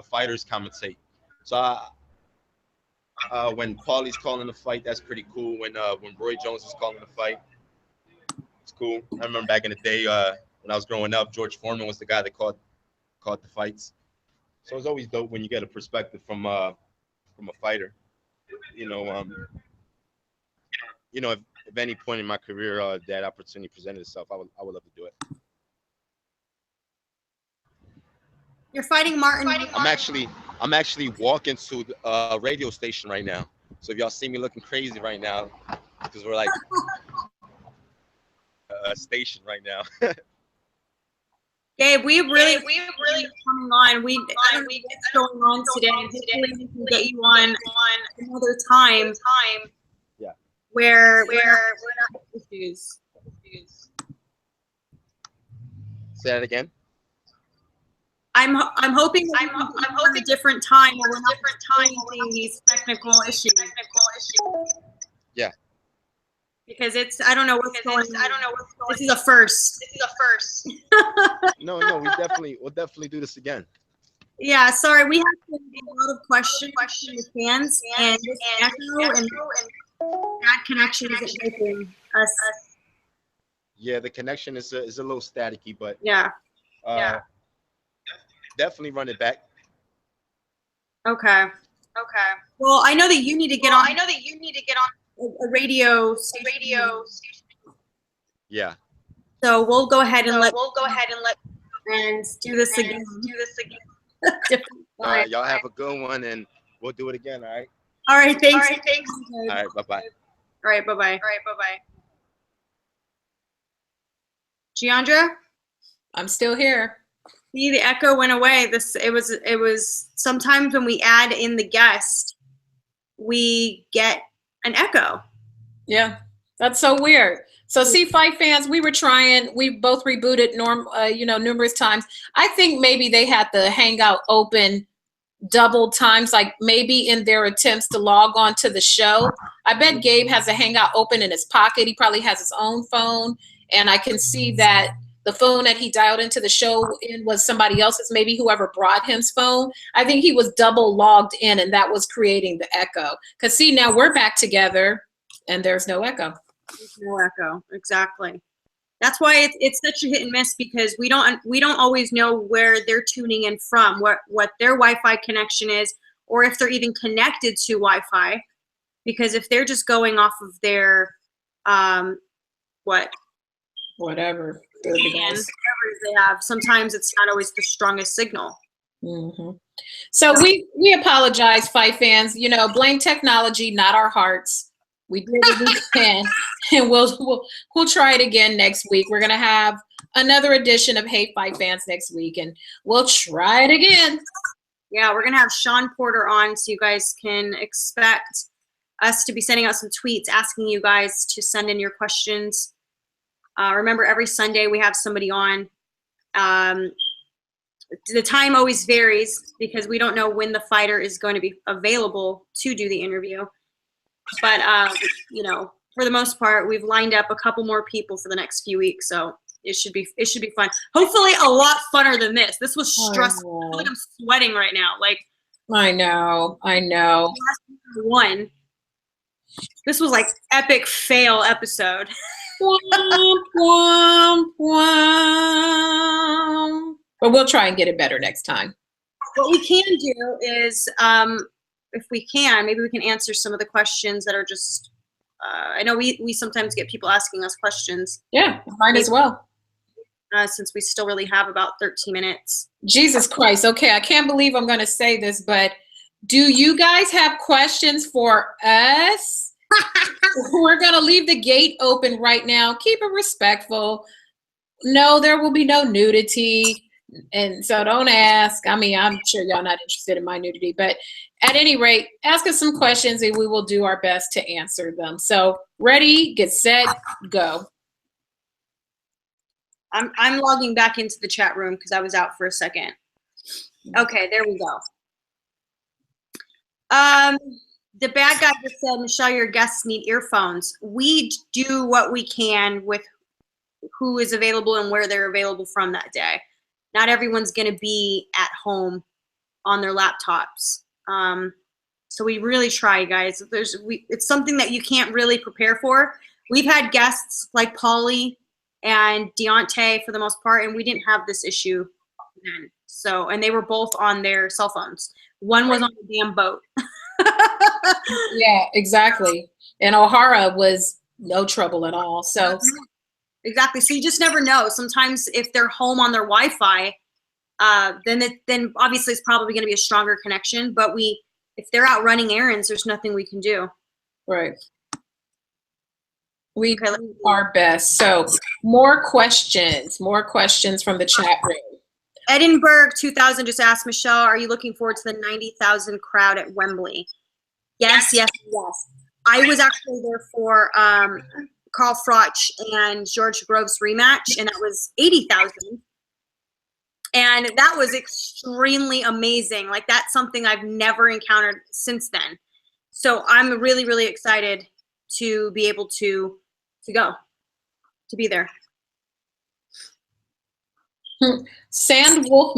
fighters commentate. So when Paulie's calling the fight, that's pretty cool. When Roy Jones is calling the fight, it's cool. I remember back in the day when I was growing up, George Foreman was the guy that called the fights. So it's always dope when you get a perspective from a fighter. If any point in my career that opportunity presented itself, I would love to do it. You're fighting Martin. I'm actually walking to a radio station right now. So if y'all see me looking crazy right now, because we're like a station right now. Gabe, we really coming on. I don't know what's going on today. Hopefully we can get you on another time. Yeah. Where we're not issues. Say that again. I'm hoping on a different time where we're not experiencing these technical issues. Yeah. Because I don't know what's going on. This is a first. No, we'll definitely do this again. Yeah, sorry, we have a lot of questions from the fans, and this echo and bad connection isn't helping us. Yeah, the connection is a little staticky, but Yeah. Definitely run it back. Okay. Well, I know that you need to get on. a radio station. Yeah. So we'll go ahead and let and do this and again. do this again. Different All time. right, y'all have a good one, and we'll do it again. All right. All right, thanks. All right, thanks. All right, bye bye. All right, bye-bye. All right, bye bye. Giandra? I'm still here. See, the echo went away. It was sometimes when we add in the guest, we get an echo. Yeah, that's so weird. So see, Fight fans, we both rebooted numerous times. I think maybe they had the Hangout open double times, like maybe in their attempts to log on to the show. I bet Gabe has a Hangout open in his pocket. He probably has his own phone. And I can see that the phone that he dialed into the show in was somebody else's, maybe whoever brought him's phone. I think he was double logged in, and that was creating the echo. Because see, now we're back together and there's no echo. There's no echo, exactly. That's why it's such a hit and miss, because we don't always know where they're tuning in from, what their Wi-Fi connection is, or if they're even connected to Wi-Fi. Because if they're just going off of their whatever they have, sometimes it's not always the strongest signal. Mm-hmm. So we apologize, Fight fans. Blame technology, not our hearts. We did what we can, and we'll try it again next week. We're gonna have another edition of Hey Fight Fans next week, and we'll try it again. Yeah, we're gonna have Sean Porter on, so you guys can expect us to be sending out some tweets asking you guys to send in your questions. Remember, every Sunday we have somebody on. The time always varies because we don't know when the fighter is going to be available to do the interview. But for the most part, we've lined up a couple more people for the next few weeks, so it should be fun. Hopefully, a lot funner than this. This was stressful. I feel like I'm sweating right now. Like, I know. One. This was like epic fail episode. But we'll try and get it better next time. What we can do is, if we can, maybe we can answer some of the questions that are just, I know we sometimes get people asking us questions. Yeah, might as well. Since we still really have about 13 minutes. Jesus Christ. Okay, I can't believe I'm going to say this, but do you guys have questions for us? We're going to leave the gate open right now. Keep it respectful. No, there will be no nudity. And so don't ask. I mean, I'm sure y'all not interested in my nudity, but at any rate, ask us some questions and we will do our best to answer them. So ready, get set, go. I'm logging back into the chat room because I was out for a second. Okay, there we go. The bad guy just said, Michelle, your guests need earphones. We do what we can with who is available and where they're available from that day. Not everyone's going to be at home on their laptops. So we really try, guys. It's something that you can't really prepare for. We've had guests like Pauly and Deontay for the most part, and we didn't have this issue then. So, and they were both on their cell phones. One was on the damn boat. Yeah, exactly. And O'Hara was no trouble at all. So exactly. So you just never know. Sometimes if they're home on their Wi-Fi, then obviously it's probably going to be a stronger connection. But if they're out running errands, there's nothing we can do. Right. We do our best. So more questions from the chat room. Edinburgh 2000 just asked, Michelle, are you looking forward to the 90,000 crowd at Wembley? Yes. I was actually there for Carl Froch and George Groves rematch, and that was 80,000. And that was extremely amazing. Like, that's something I've never encountered since then. So I'm really, really excited to be able to be there. Sandwolf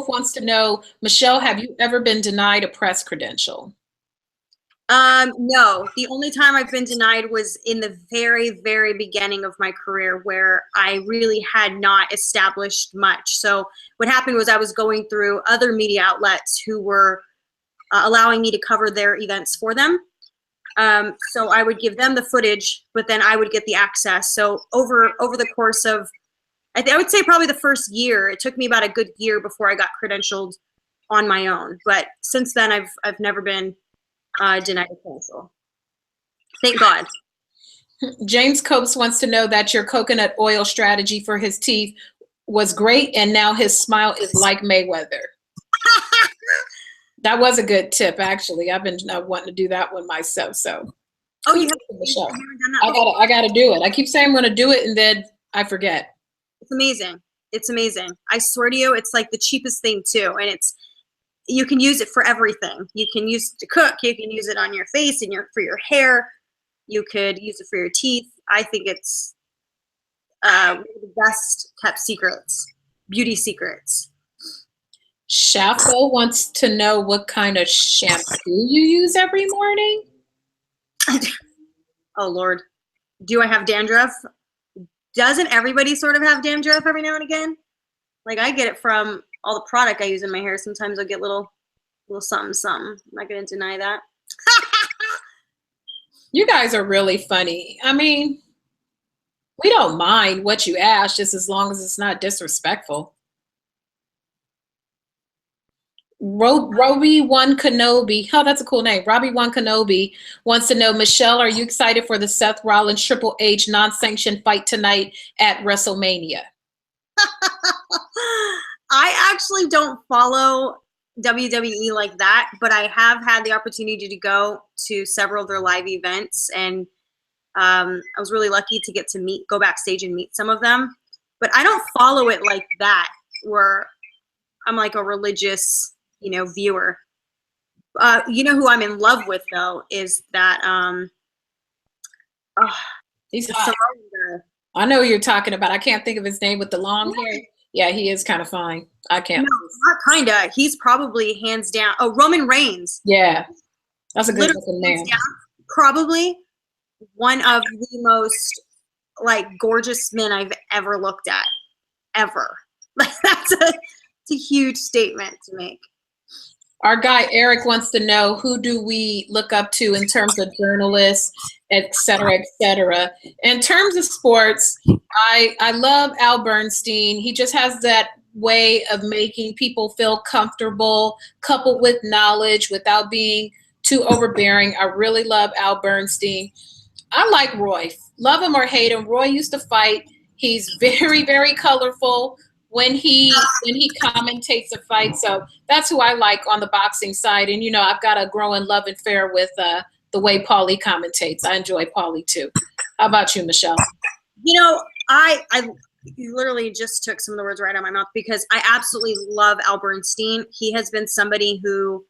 wants to know, Michelle, have you ever been denied a press credential? No, the only time I've been denied was in the very, very beginning of my career, where I really had not established much. So what happened was I was going through other media outlets who were allowing me to cover their events for them. So I would give them the footage, but then I would get the access. So over the course of, I would say probably the first year, it took me about a good year before I got credentialed on my own. But since then, I've never been denied a credential. Thank God. James Copes wants to know that your coconut oil strategy for his teeth was great, and now his smile is like Mayweather. That was a good tip, actually. I've been wanting to do that one myself. So, oh, you haven't done that? I gotta do it. I keep saying I'm gonna do it, and then I forget. It's amazing. It's amazing. I swear to you, it's like the cheapest thing too, and you can use it for everything. You can use it to cook. You can use it on your face and for your hair. You could use it for your teeth. I think it's one of the best kept secrets, beauty secrets. Shafo wants to know what kind of shampoo you use every morning. Oh, Lord. Do I have dandruff? Doesn't everybody sort of have dandruff every now and again? Like, I get it from all the product I use in my hair. Sometimes I'll get little something, something. I'm not going to deny that. You guys are really funny. I mean, we don't mind what you ask, just as long as it's not disrespectful. Robbie One Kenobi. Oh, that's a cool name. Robbie One Kenobi wants to know, Michelle, are you excited for the Seth Rollins Triple H non-sanctioned fight tonight at WrestleMania? I actually don't follow WWE like that, but I have had the opportunity to go to several of their live events, and I was really lucky to get to go backstage and meet some of them. But I don't follow it like that, where I'm like a religious, viewer. You know who I'm in love with though is that he's hot. I know who you're talking about. I can't think of his name with the long hair. Yeah, he is kind of fine. I can't. No, not kinda. He's probably hands down. Oh, Roman Reigns. Yeah, that's a good looking man. Probably one of the most gorgeous men I've ever looked at, ever. That's a huge statement to make. Our guy Eric wants to know, who do we look up to in terms of journalists, et cetera, et cetera. In terms of sports, I love Al Bernstein. He just has that way of making people feel comfortable, coupled with knowledge without being too overbearing. I really love Al Bernstein. I like Roy. Love him or hate him, Roy used to fight. He's very, very colorful when he commentates a fight. So that's who I like on the boxing side. And, I've got a growing love and affair with the way Paulie commentates. I enjoy Paulie too. How about you, Michelle? You literally just took some of the words right out of my mouth, because I absolutely love Al Bernstein. He has been somebody who,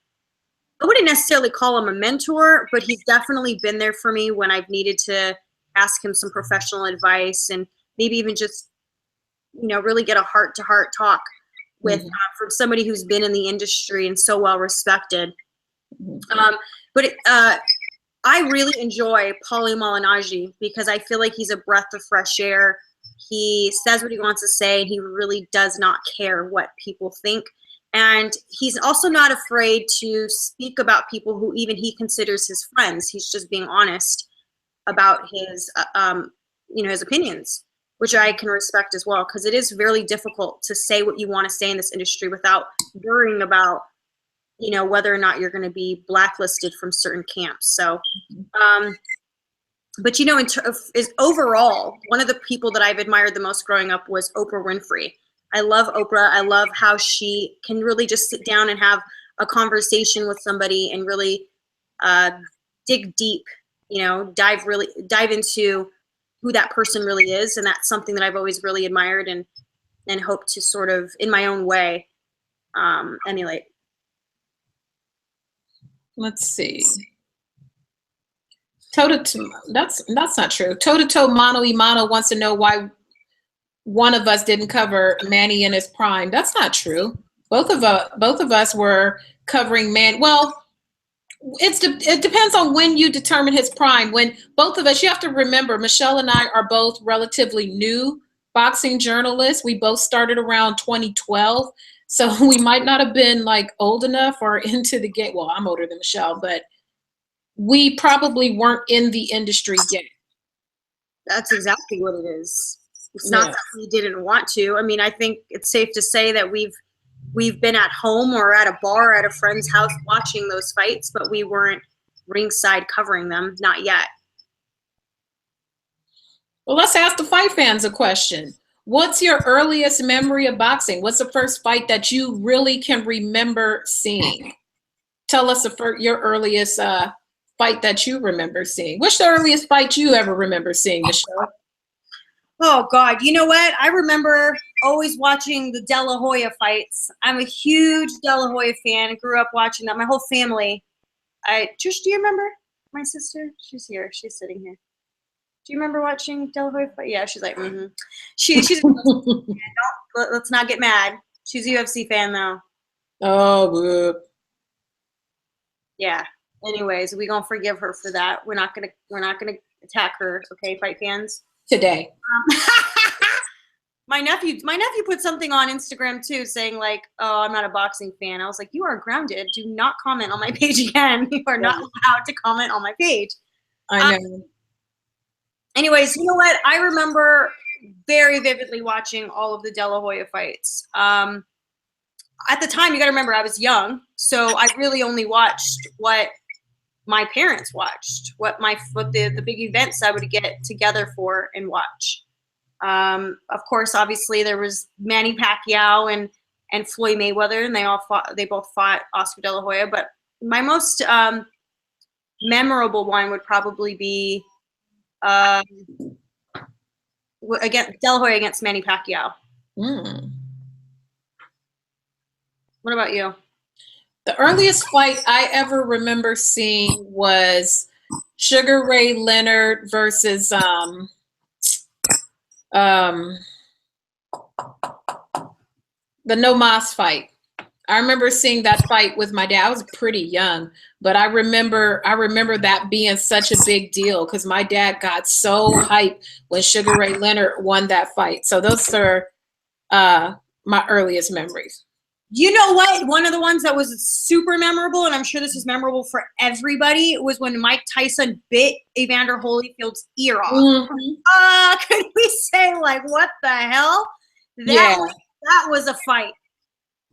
I wouldn't necessarily call him a mentor, but he's definitely been there for me when I've needed to ask him some professional advice, and maybe even just, really get a heart-to-heart talk with from somebody who's been in the industry and so well respected. But I really enjoy Paulie Malignaggi, because I feel like he's a breath of fresh air. He says what he wants to say, and he really does not care what people think. And he's also not afraid to speak about people who even he considers his friends. He's just being honest about his, his opinions, which I can respect as well, because it is really difficult to say what you want to say in this industry without worrying about, whether or not you're going to be blacklisted from certain camps. So, but overall, one of the people that I've admired the most growing up was Oprah Winfrey. I love Oprah. I love how she can really just sit down and have a conversation with somebody and really dig deep, dive into who that person really is. And that's something that I've always really admired and hope to sort of, in my own way, emulate. Let's see. Toe-to-toe, that's not true. Toe-to-toe Mano Imano wants to know why one of us didn't cover Manny in his prime. That's not true. Both of us were covering Man. Well, it depends on when you determine his prime. When both of us, you have to remember, Michelle and I are both relatively new boxing journalists. We both started around 2012. So we might not have been old enough or into the game. Well, I'm older than Michelle, but we probably weren't in the industry yet. That's exactly what it is. It's not Yeah. that we didn't want to. I mean, I think it's safe to say that we've been at home or at a bar or at a friend's house watching those fights, but we weren't ringside covering them. Not yet. Well, let's ask the fight fans a question. What's your earliest memory of boxing? What's the first fight that you really can remember seeing? Tell us your earliest fight that you remember seeing. What's the earliest fight you ever remember seeing, Michelle? Oh God, you know what? I remember always watching the De La Hoya fights. I'm a huge De La Hoya fan. I grew up watching that. My whole family. Trish, do you remember my sister? She's here. She's sitting here. Do you remember watching De La Hoya fight? Yeah, she's like, mm-hmm. She's let's not get mad. She's a UFC fan though. Oh, good. Yeah. Anyways, we gonna forgive her for that. We're not gonna attack her, okay, fight fans. Today. My nephew put something on Instagram too, saying like, "Oh, I'm not a boxing fan." I was like, "You are grounded. Do not comment on my page again. You are not allowed to comment on my page." I know. Anyways, you know what? I remember very vividly watching all of the De La Hoya fights. At the time, you got to remember, I was young, so I really only watched what my parents watched, what the big events I would get together for and watch. Of course, obviously, there was Manny Pacquiao and Floyd Mayweather, and they both fought Oscar De La Hoya. But my most memorable one would probably be against De La Hoya against Manny Pacquiao. Mm. What about you? The earliest fight I ever remember seeing was Sugar Ray Leonard versus the No Mas fight. I remember seeing that fight with my dad. I was pretty young, but I remember that being such a big deal because my dad got so hyped when Sugar Ray Leonard won that fight. So those are my earliest memories. You know what? One of the ones that was super memorable, and I'm sure this is memorable for everybody, was when Mike Tyson bit Evander Holyfield's ear off. Mm-hmm. Could we say, like, what the hell? That was a fight.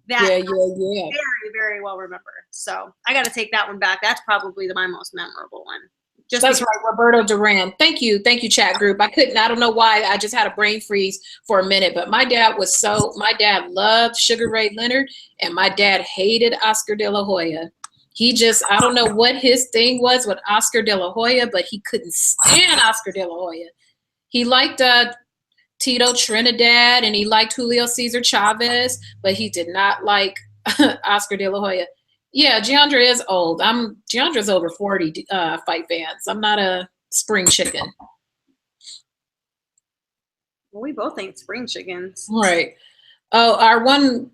That yeah. very, very well remember. So I got to take that one back. That's probably my most memorable one. That's right, Roberto Duran. Thank you, chat group. I don't know why, I just had a brain freeze for a minute, but my dad loved Sugar Ray Leonard, and my dad hated Oscar De La Hoya. I don't know what his thing was with Oscar De La Hoya, but he couldn't stand Oscar De La Hoya. He liked Tito Trinidad, and he liked Julio Cesar Chavez, but he did not like Oscar De La Hoya. Yeah, Giandra is old. Giandra's over 40, fight fans. I'm not a spring chicken. Well, we both ain't spring chickens. Right. Oh, our one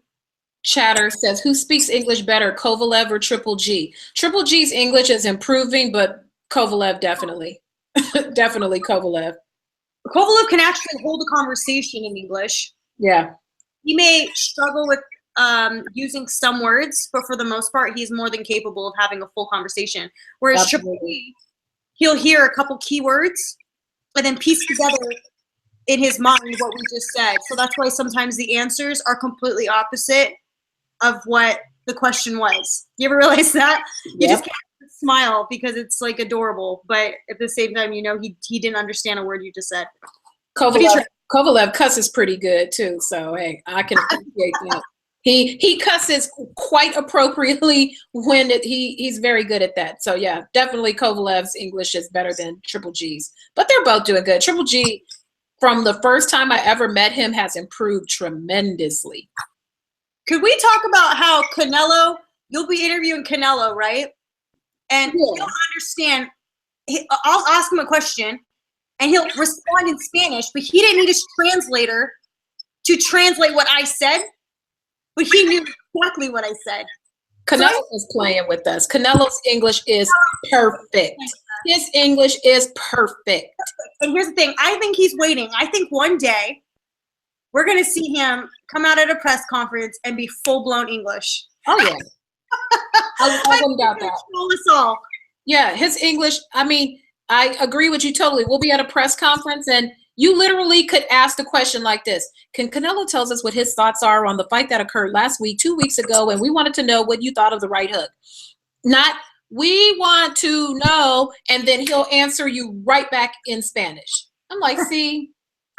chatter says, who speaks English better, Kovalev or Triple G? Triple G's English is improving, but Kovalev definitely. Definitely Kovalev. Kovalev can actually hold a conversation in English. Yeah. He may struggle with using some words, but for the most part, he's more than capable of having a full conversation. Whereas Triple G, he'll hear a couple keywords and then piece together in his mind what we just said. So that's why sometimes the answers are completely opposite of what the question was. You ever realize that? You just can't smile because it's like adorable, but at the same time, you know, he didn't understand a word you just said. Kovalev cusses pretty good too, so hey, I can appreciate that. He cusses quite appropriately when he's very good at that. So yeah, definitely Kovalev's English is better than Triple G's, but they're both doing good. Triple G, from the first time I ever met him, has improved tremendously. Could we talk about how Canelo? You'll be interviewing Canelo, right? And he'll understand. I'll ask him a question, and he'll respond in Spanish, but he didn't need a translator to translate what I said. But he knew exactly what I said. Canelo is playing with us. Canelo's English is perfect. His English is perfect. And here's the thing. I think he's waiting. I think one day we're going to see him come out at a press conference and be full-blown English. Oh, yeah. I wouldn't doubt that. Control us all. Yeah, his English, I mean, I agree with you totally. We'll be at a press conference and you literally could ask the question like this. Can Canelo tells us what his thoughts are on the fight that occurred last week, 2 weeks ago, and we wanted to know what you thought of the right hook. Not, we want to know, and then he'll answer you right back in Spanish. I'm like, see,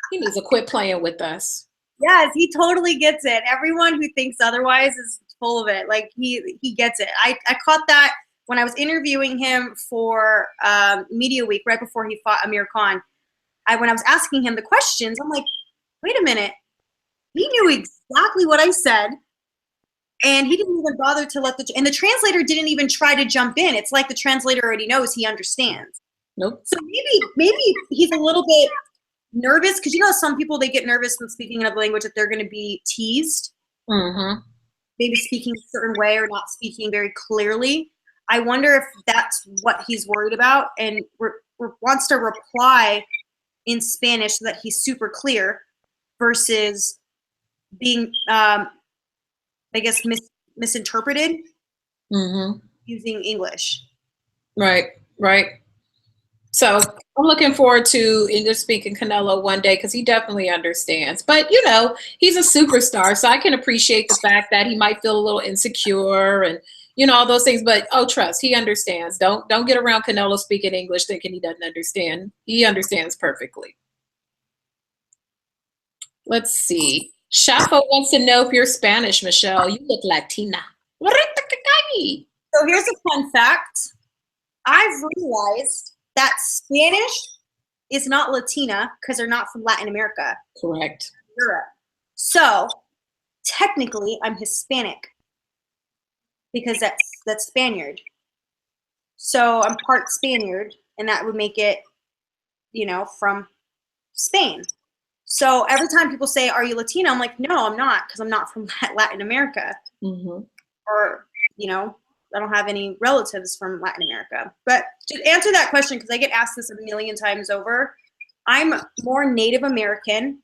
he needs to quit playing with us. Yes, he totally gets it. Everyone who thinks otherwise is full of it. Like he gets it. I caught that when I was interviewing him for Media Week right before he fought Amir Khan. When I was asking him the questions, I'm like, wait a minute. He knew exactly what I said, and he didn't even bother to let and the translator didn't even try to jump in. It's like the translator already knows, he understands. Nope. So maybe he's a little bit nervous, because you know some people, they get nervous when speaking another language that they're going to be teased. Mm-hmm. Maybe speaking a certain way or not speaking very clearly. I wonder if that's what he's worried about, and wants to reply in Spanish so that he's super clear versus being, I guess, misinterpreted using English. Right, right. So I'm looking forward to English speaking Canelo one day, because he definitely understands. But you know, he's a superstar, so I can appreciate the fact that he might feel a little insecure and you know all those things. But oh, trust, he understands. Don't get around Canelo speaking English thinking he doesn't understand. He understands perfectly. Let's see. Shafo wants to know if you're Spanish, Michelle. You look Latina. So here's a fun fact. I've realized that Spanish is not Latina because they're not from Latin America. Correct. Europe. So technically I'm Hispanic because that's Spaniard. So I'm part Spaniard, and that would make it, you know, from Spain. So every time people say, are you Latina? I'm like, no, I'm not, because I'm not from Latin America. Mm-hmm. Or, you know, I don't have any relatives from Latin America. But to answer that question, because I get asked this a million times over, I'm more Native American.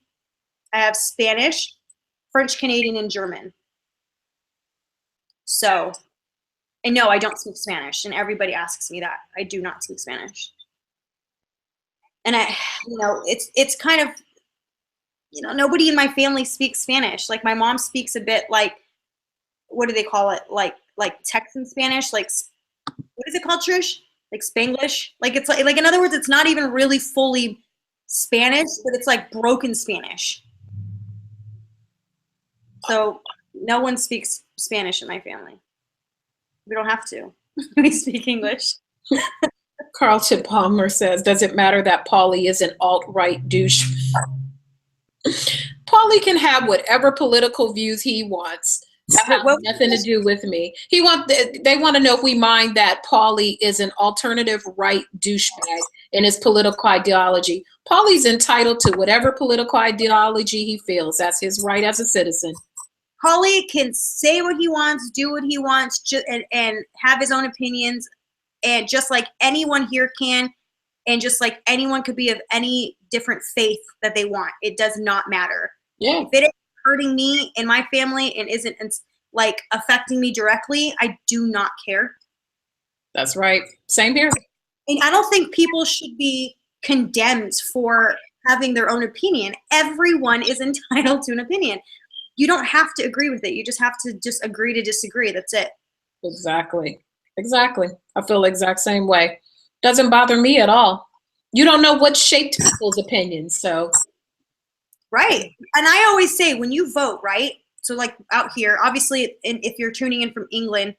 I have Spanish, French, Canadian, and German. So, and no, I don't speak Spanish. And everybody asks me that. I do not speak Spanish. And you know, it's kind of, you know, nobody in my family speaks Spanish. Like my mom speaks a bit like, what do they call it? Like Texan Spanish, like, what is it called, Trish? Like Spanglish? Like it's like in other words, it's not even really fully Spanish, but it's like broken Spanish. So no one speaks Spanish in my family. We don't have to. We speak English. Carlton Palmer says, does it matter that Paulie is an alt-right douche? Paulie can have whatever political views he wants. That has nothing to do with me. They want to know if we mind that Paulie is an alternative right douchebag in his political ideology. Paulie's entitled to whatever political ideology he feels. That's his right as a citizen. Paulie can say what he wants, do what he wants, and have his own opinions, and just like anyone here can, and just like anyone could be of any different faith that they want. It does not matter. Yeah. If it isn't hurting me and my family and isn't like affecting me directly, I do not care. That's right. Same here. And I don't think people should be condemned for having their own opinion. Everyone is entitled to an opinion. You don't have to agree with it. You just have to just agree to disagree. That's it. Exactly. Exactly. I feel the exact same way. Doesn't bother me at all. You don't know what shaped people's opinions, so. Right. And I always say, when you vote, right? So like out here, obviously, if you're tuning in from England,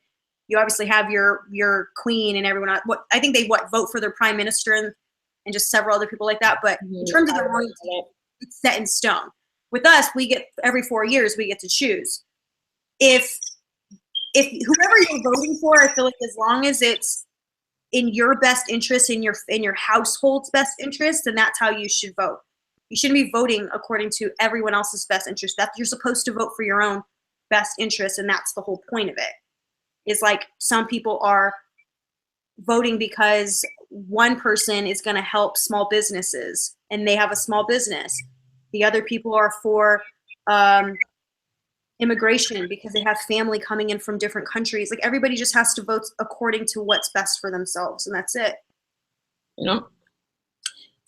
you obviously have your queen and everyone else. What I think they vote for their prime minister and just several other people like that. But in terms of the royalty, it's set in stone. With us, we get every 4 years we get to choose. If whoever you're voting for, I feel like as long as it's in your best interest, in your household's best interest, then that's how you should vote. You shouldn't be voting according to everyone else's best interest. That you're supposed to vote for your own best interest, and that's the whole point of it. Is like some people are voting because one person is going to help small businesses and they have a small business. The other people are for immigration because they have family coming in from different countries. Like everybody just has to vote according to what's best for themselves, and that's it. You know,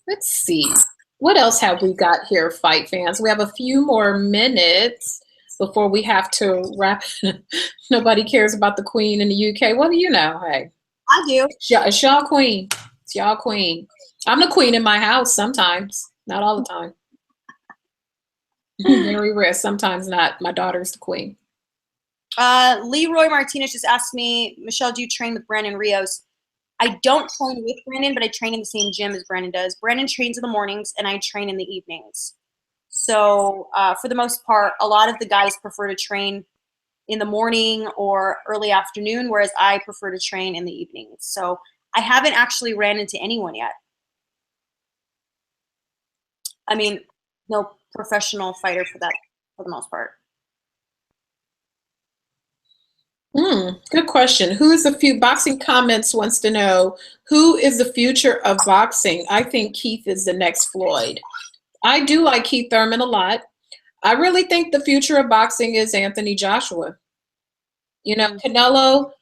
let's see. What else have we got here, fight fans? We have a few more minutes before we have to wrap. Nobody cares about the Queen in the UK. What do you know? Hey, I do. it's y'all queen. It's y'all queen. I'm the queen in my house sometimes, not all the time. Very rare. Sometimes not. My daughter's the queen. Leroy Martinez just asked me, Michelle, do you train with Brandon Rios? I don't train with Brandon, but I train in the same gym as Brandon does. Brandon trains in the mornings, and I train in the evenings. So for the most part, a lot of the guys prefer to train in the morning or early afternoon, whereas I prefer to train in the evenings. So I haven't actually ran into anyone yet. I mean, no professional fighter for that, for the most part. Good question. Who is the few boxing comments wants to know who is the future of boxing? I think Keith is the next Floyd. I do like Keith Thurman a lot. I really think the future of boxing is Anthony Joshua. You know, Canelo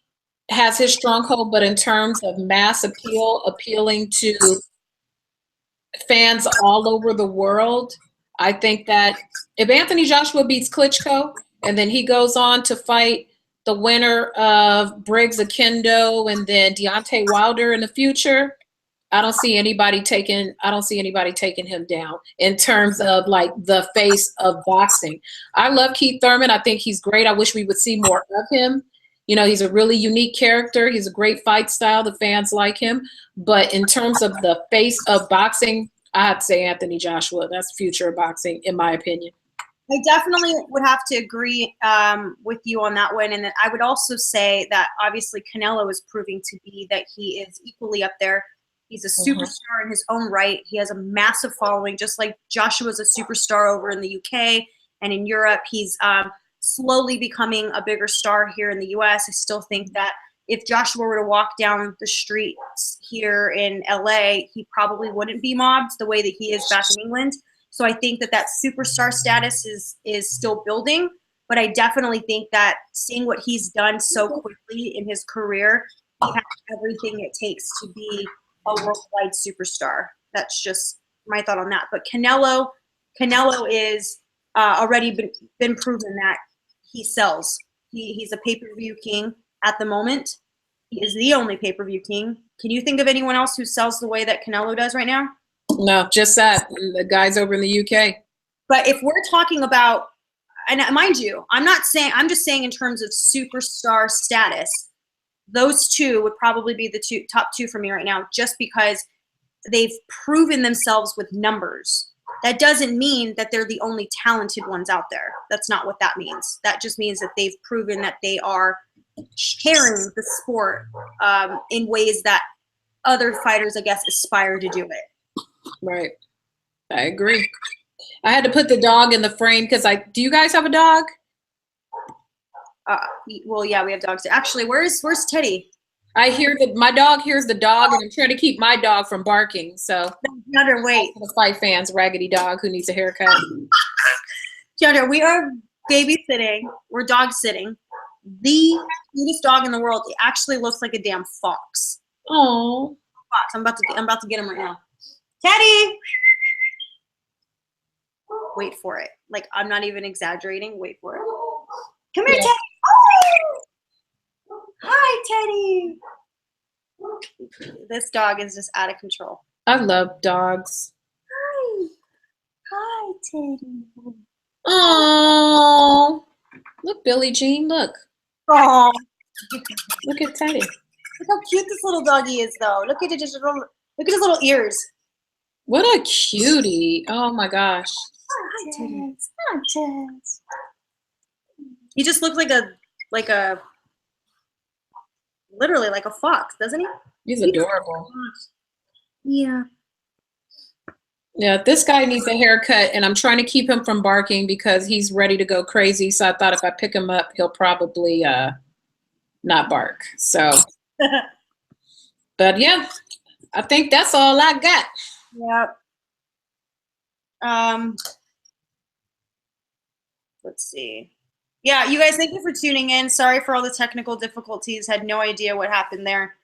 has his stronghold, but in terms of mass appeal, appealing to fans all over the world, I think that if Anthony Joshua beats Klitschko and then he goes on to fight the winner of Briggs Akendo and then Deontay Wilder in the future, I don't see anybody taking him down in terms of like the face of boxing. I love Keith Thurman. I think he's great. I wish we would see more of him. You know, he's a really unique character. He's a great fight style. The fans like him. But in terms of the face of boxing, I have to say Anthony Joshua. That's the future of boxing, in my opinion. I definitely would have to agree with you on that one. And then I would also say that obviously Canelo is proving to be that he is equally up there. He's a superstar in his own right. He has a massive following, just like Joshua's a superstar over in the UK and in Europe. He's slowly becoming a bigger star here in the US. I still think that if Joshua were to walk down the streets here in LA, he probably wouldn't be mobbed the way that he is back in England. So I think that that superstar status is still building, but I definitely think that seeing what he's done so quickly in his career, he has everything it takes to be a worldwide superstar. That's just my thought on that. But Canelo is already been proven that he sells. He's a pay-per-view king at the moment. He is the only pay-per-view king. Can you think of anyone else who sells the way that Canelo does right now? No, just that. The guys over in the UK. But if we're talking about, and mind you, I'm just saying in terms of superstar status, those two would probably be the top two for me right now, just because they've proven themselves with numbers. That doesn't mean that they're the only talented ones out there. That's not what that means. That just means that they've proven that they are carrying the sport in ways that other fighters, I guess, aspire to do it. Right. I agree. I had to put the dog in the frame because do you guys have a dog? Well, yeah, we have dogs. Actually, where's Teddy? I hear that my dog hears the dog, and I'm trying to keep my dog from barking. So, Yonder, wait. The fight fans, raggedy dog who needs a haircut. Yonder, we are babysitting. We're dog sitting. The cutest dog in the world. It actually looks like a damn fox. Oh, Fox. I'm about to get him right now. Teddy. Wait for it. Like, I'm not even exaggerating. Wait for it. Come here, Teddy. Oh! Hi, Teddy. This dog is just out of control. I love dogs. Hi, Teddy. Oh, look, Billie Jean, look. Oh, Look at Teddy. look how cute this little doggy is, though. Look at his little ears. What a cutie. Oh my gosh. Hi, Teddy. Hi, Tess. He just looks like a literally like a fox, doesn't he? He's adorable. Yeah. Yeah, this guy needs a haircut, and I'm trying to keep him from barking because he's ready to go crazy. So I thought if I pick him up, he'll probably not bark. So, but yeah, I think that's all I got. Yep. Let's see. Yeah, you guys, thank you for tuning in. Sorry for all the technical difficulties. Had no idea what happened there.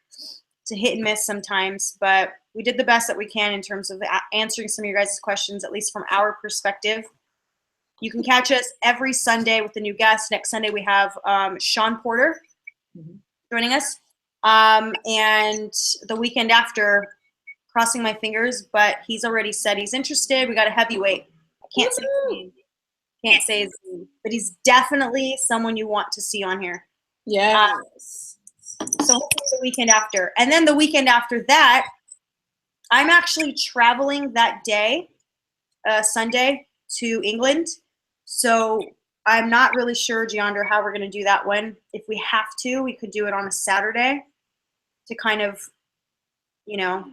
It's a hit and miss sometimes, but we did the best that we can in terms of answering some of your guys' questions, at least from our perspective. You can catch us every Sunday with a new guest. Next Sunday, we have Sean Porter joining us. And the weekend after, crossing my fingers, but he's already said he's interested. We got a heavyweight. I can't say his name. Can't say his name, but he's definitely someone you want to see on here. Yes. So hopefully the weekend after. And then the weekend after that, I'm actually traveling that day, Sunday, to England. So I'm not really sure, Giandra, how we're going to do that one. If we have to, we could do it on a Saturday to kind of, you know.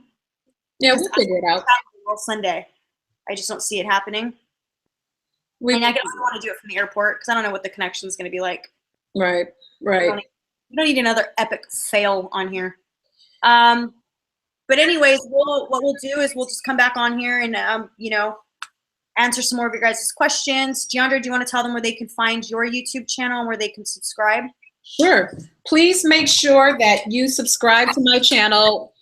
Yeah, we'll figure it out. Sunday. I just don't see it happening. We and I don't want to do it from the airport because I don't know what the connection is going to be like. Right. We don't need another epic fail on here. But anyways, what we'll do is we'll just come back on here and, answer some more of your guys' questions. Giandra, do you want to tell them where they can find your YouTube channel and where they can subscribe? Sure. Please make sure that you subscribe to my channel.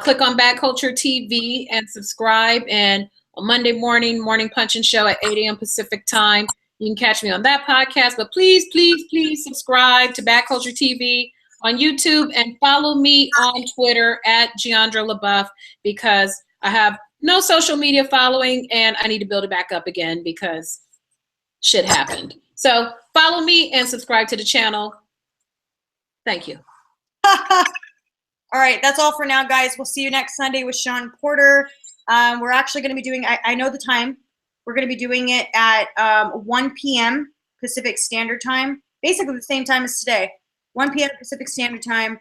Click on Bad Culture TV and subscribe. And on Monday morning punch-in show at 8 a.m. Pacific time. You can catch me on that podcast. But please, please, please subscribe to Bad Culture TV on YouTube and follow me on Twitter at Giandra LaBeouf because I have no social media following and I need to build it back up again because shit happened. So follow me and subscribe to the channel. Thank you. All right, that's all for now, guys. We'll see you next Sunday with Sean Porter. We're actually going to be doing, I know the time. We're going to be doing it at 1 p.m. Pacific Standard Time, basically the same time as today. 1 p.m. Pacific Standard Time,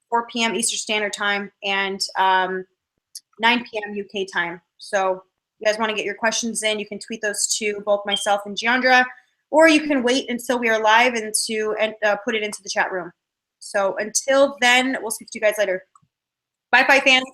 4 p.m. Eastern Standard Time, and 9 p.m. UK time. So you guys want to get your questions in, you can tweet those to both myself and Giandra, or you can wait until we are live and put it into the chat room. So until then, we'll speak to you guys later. Bye, fans.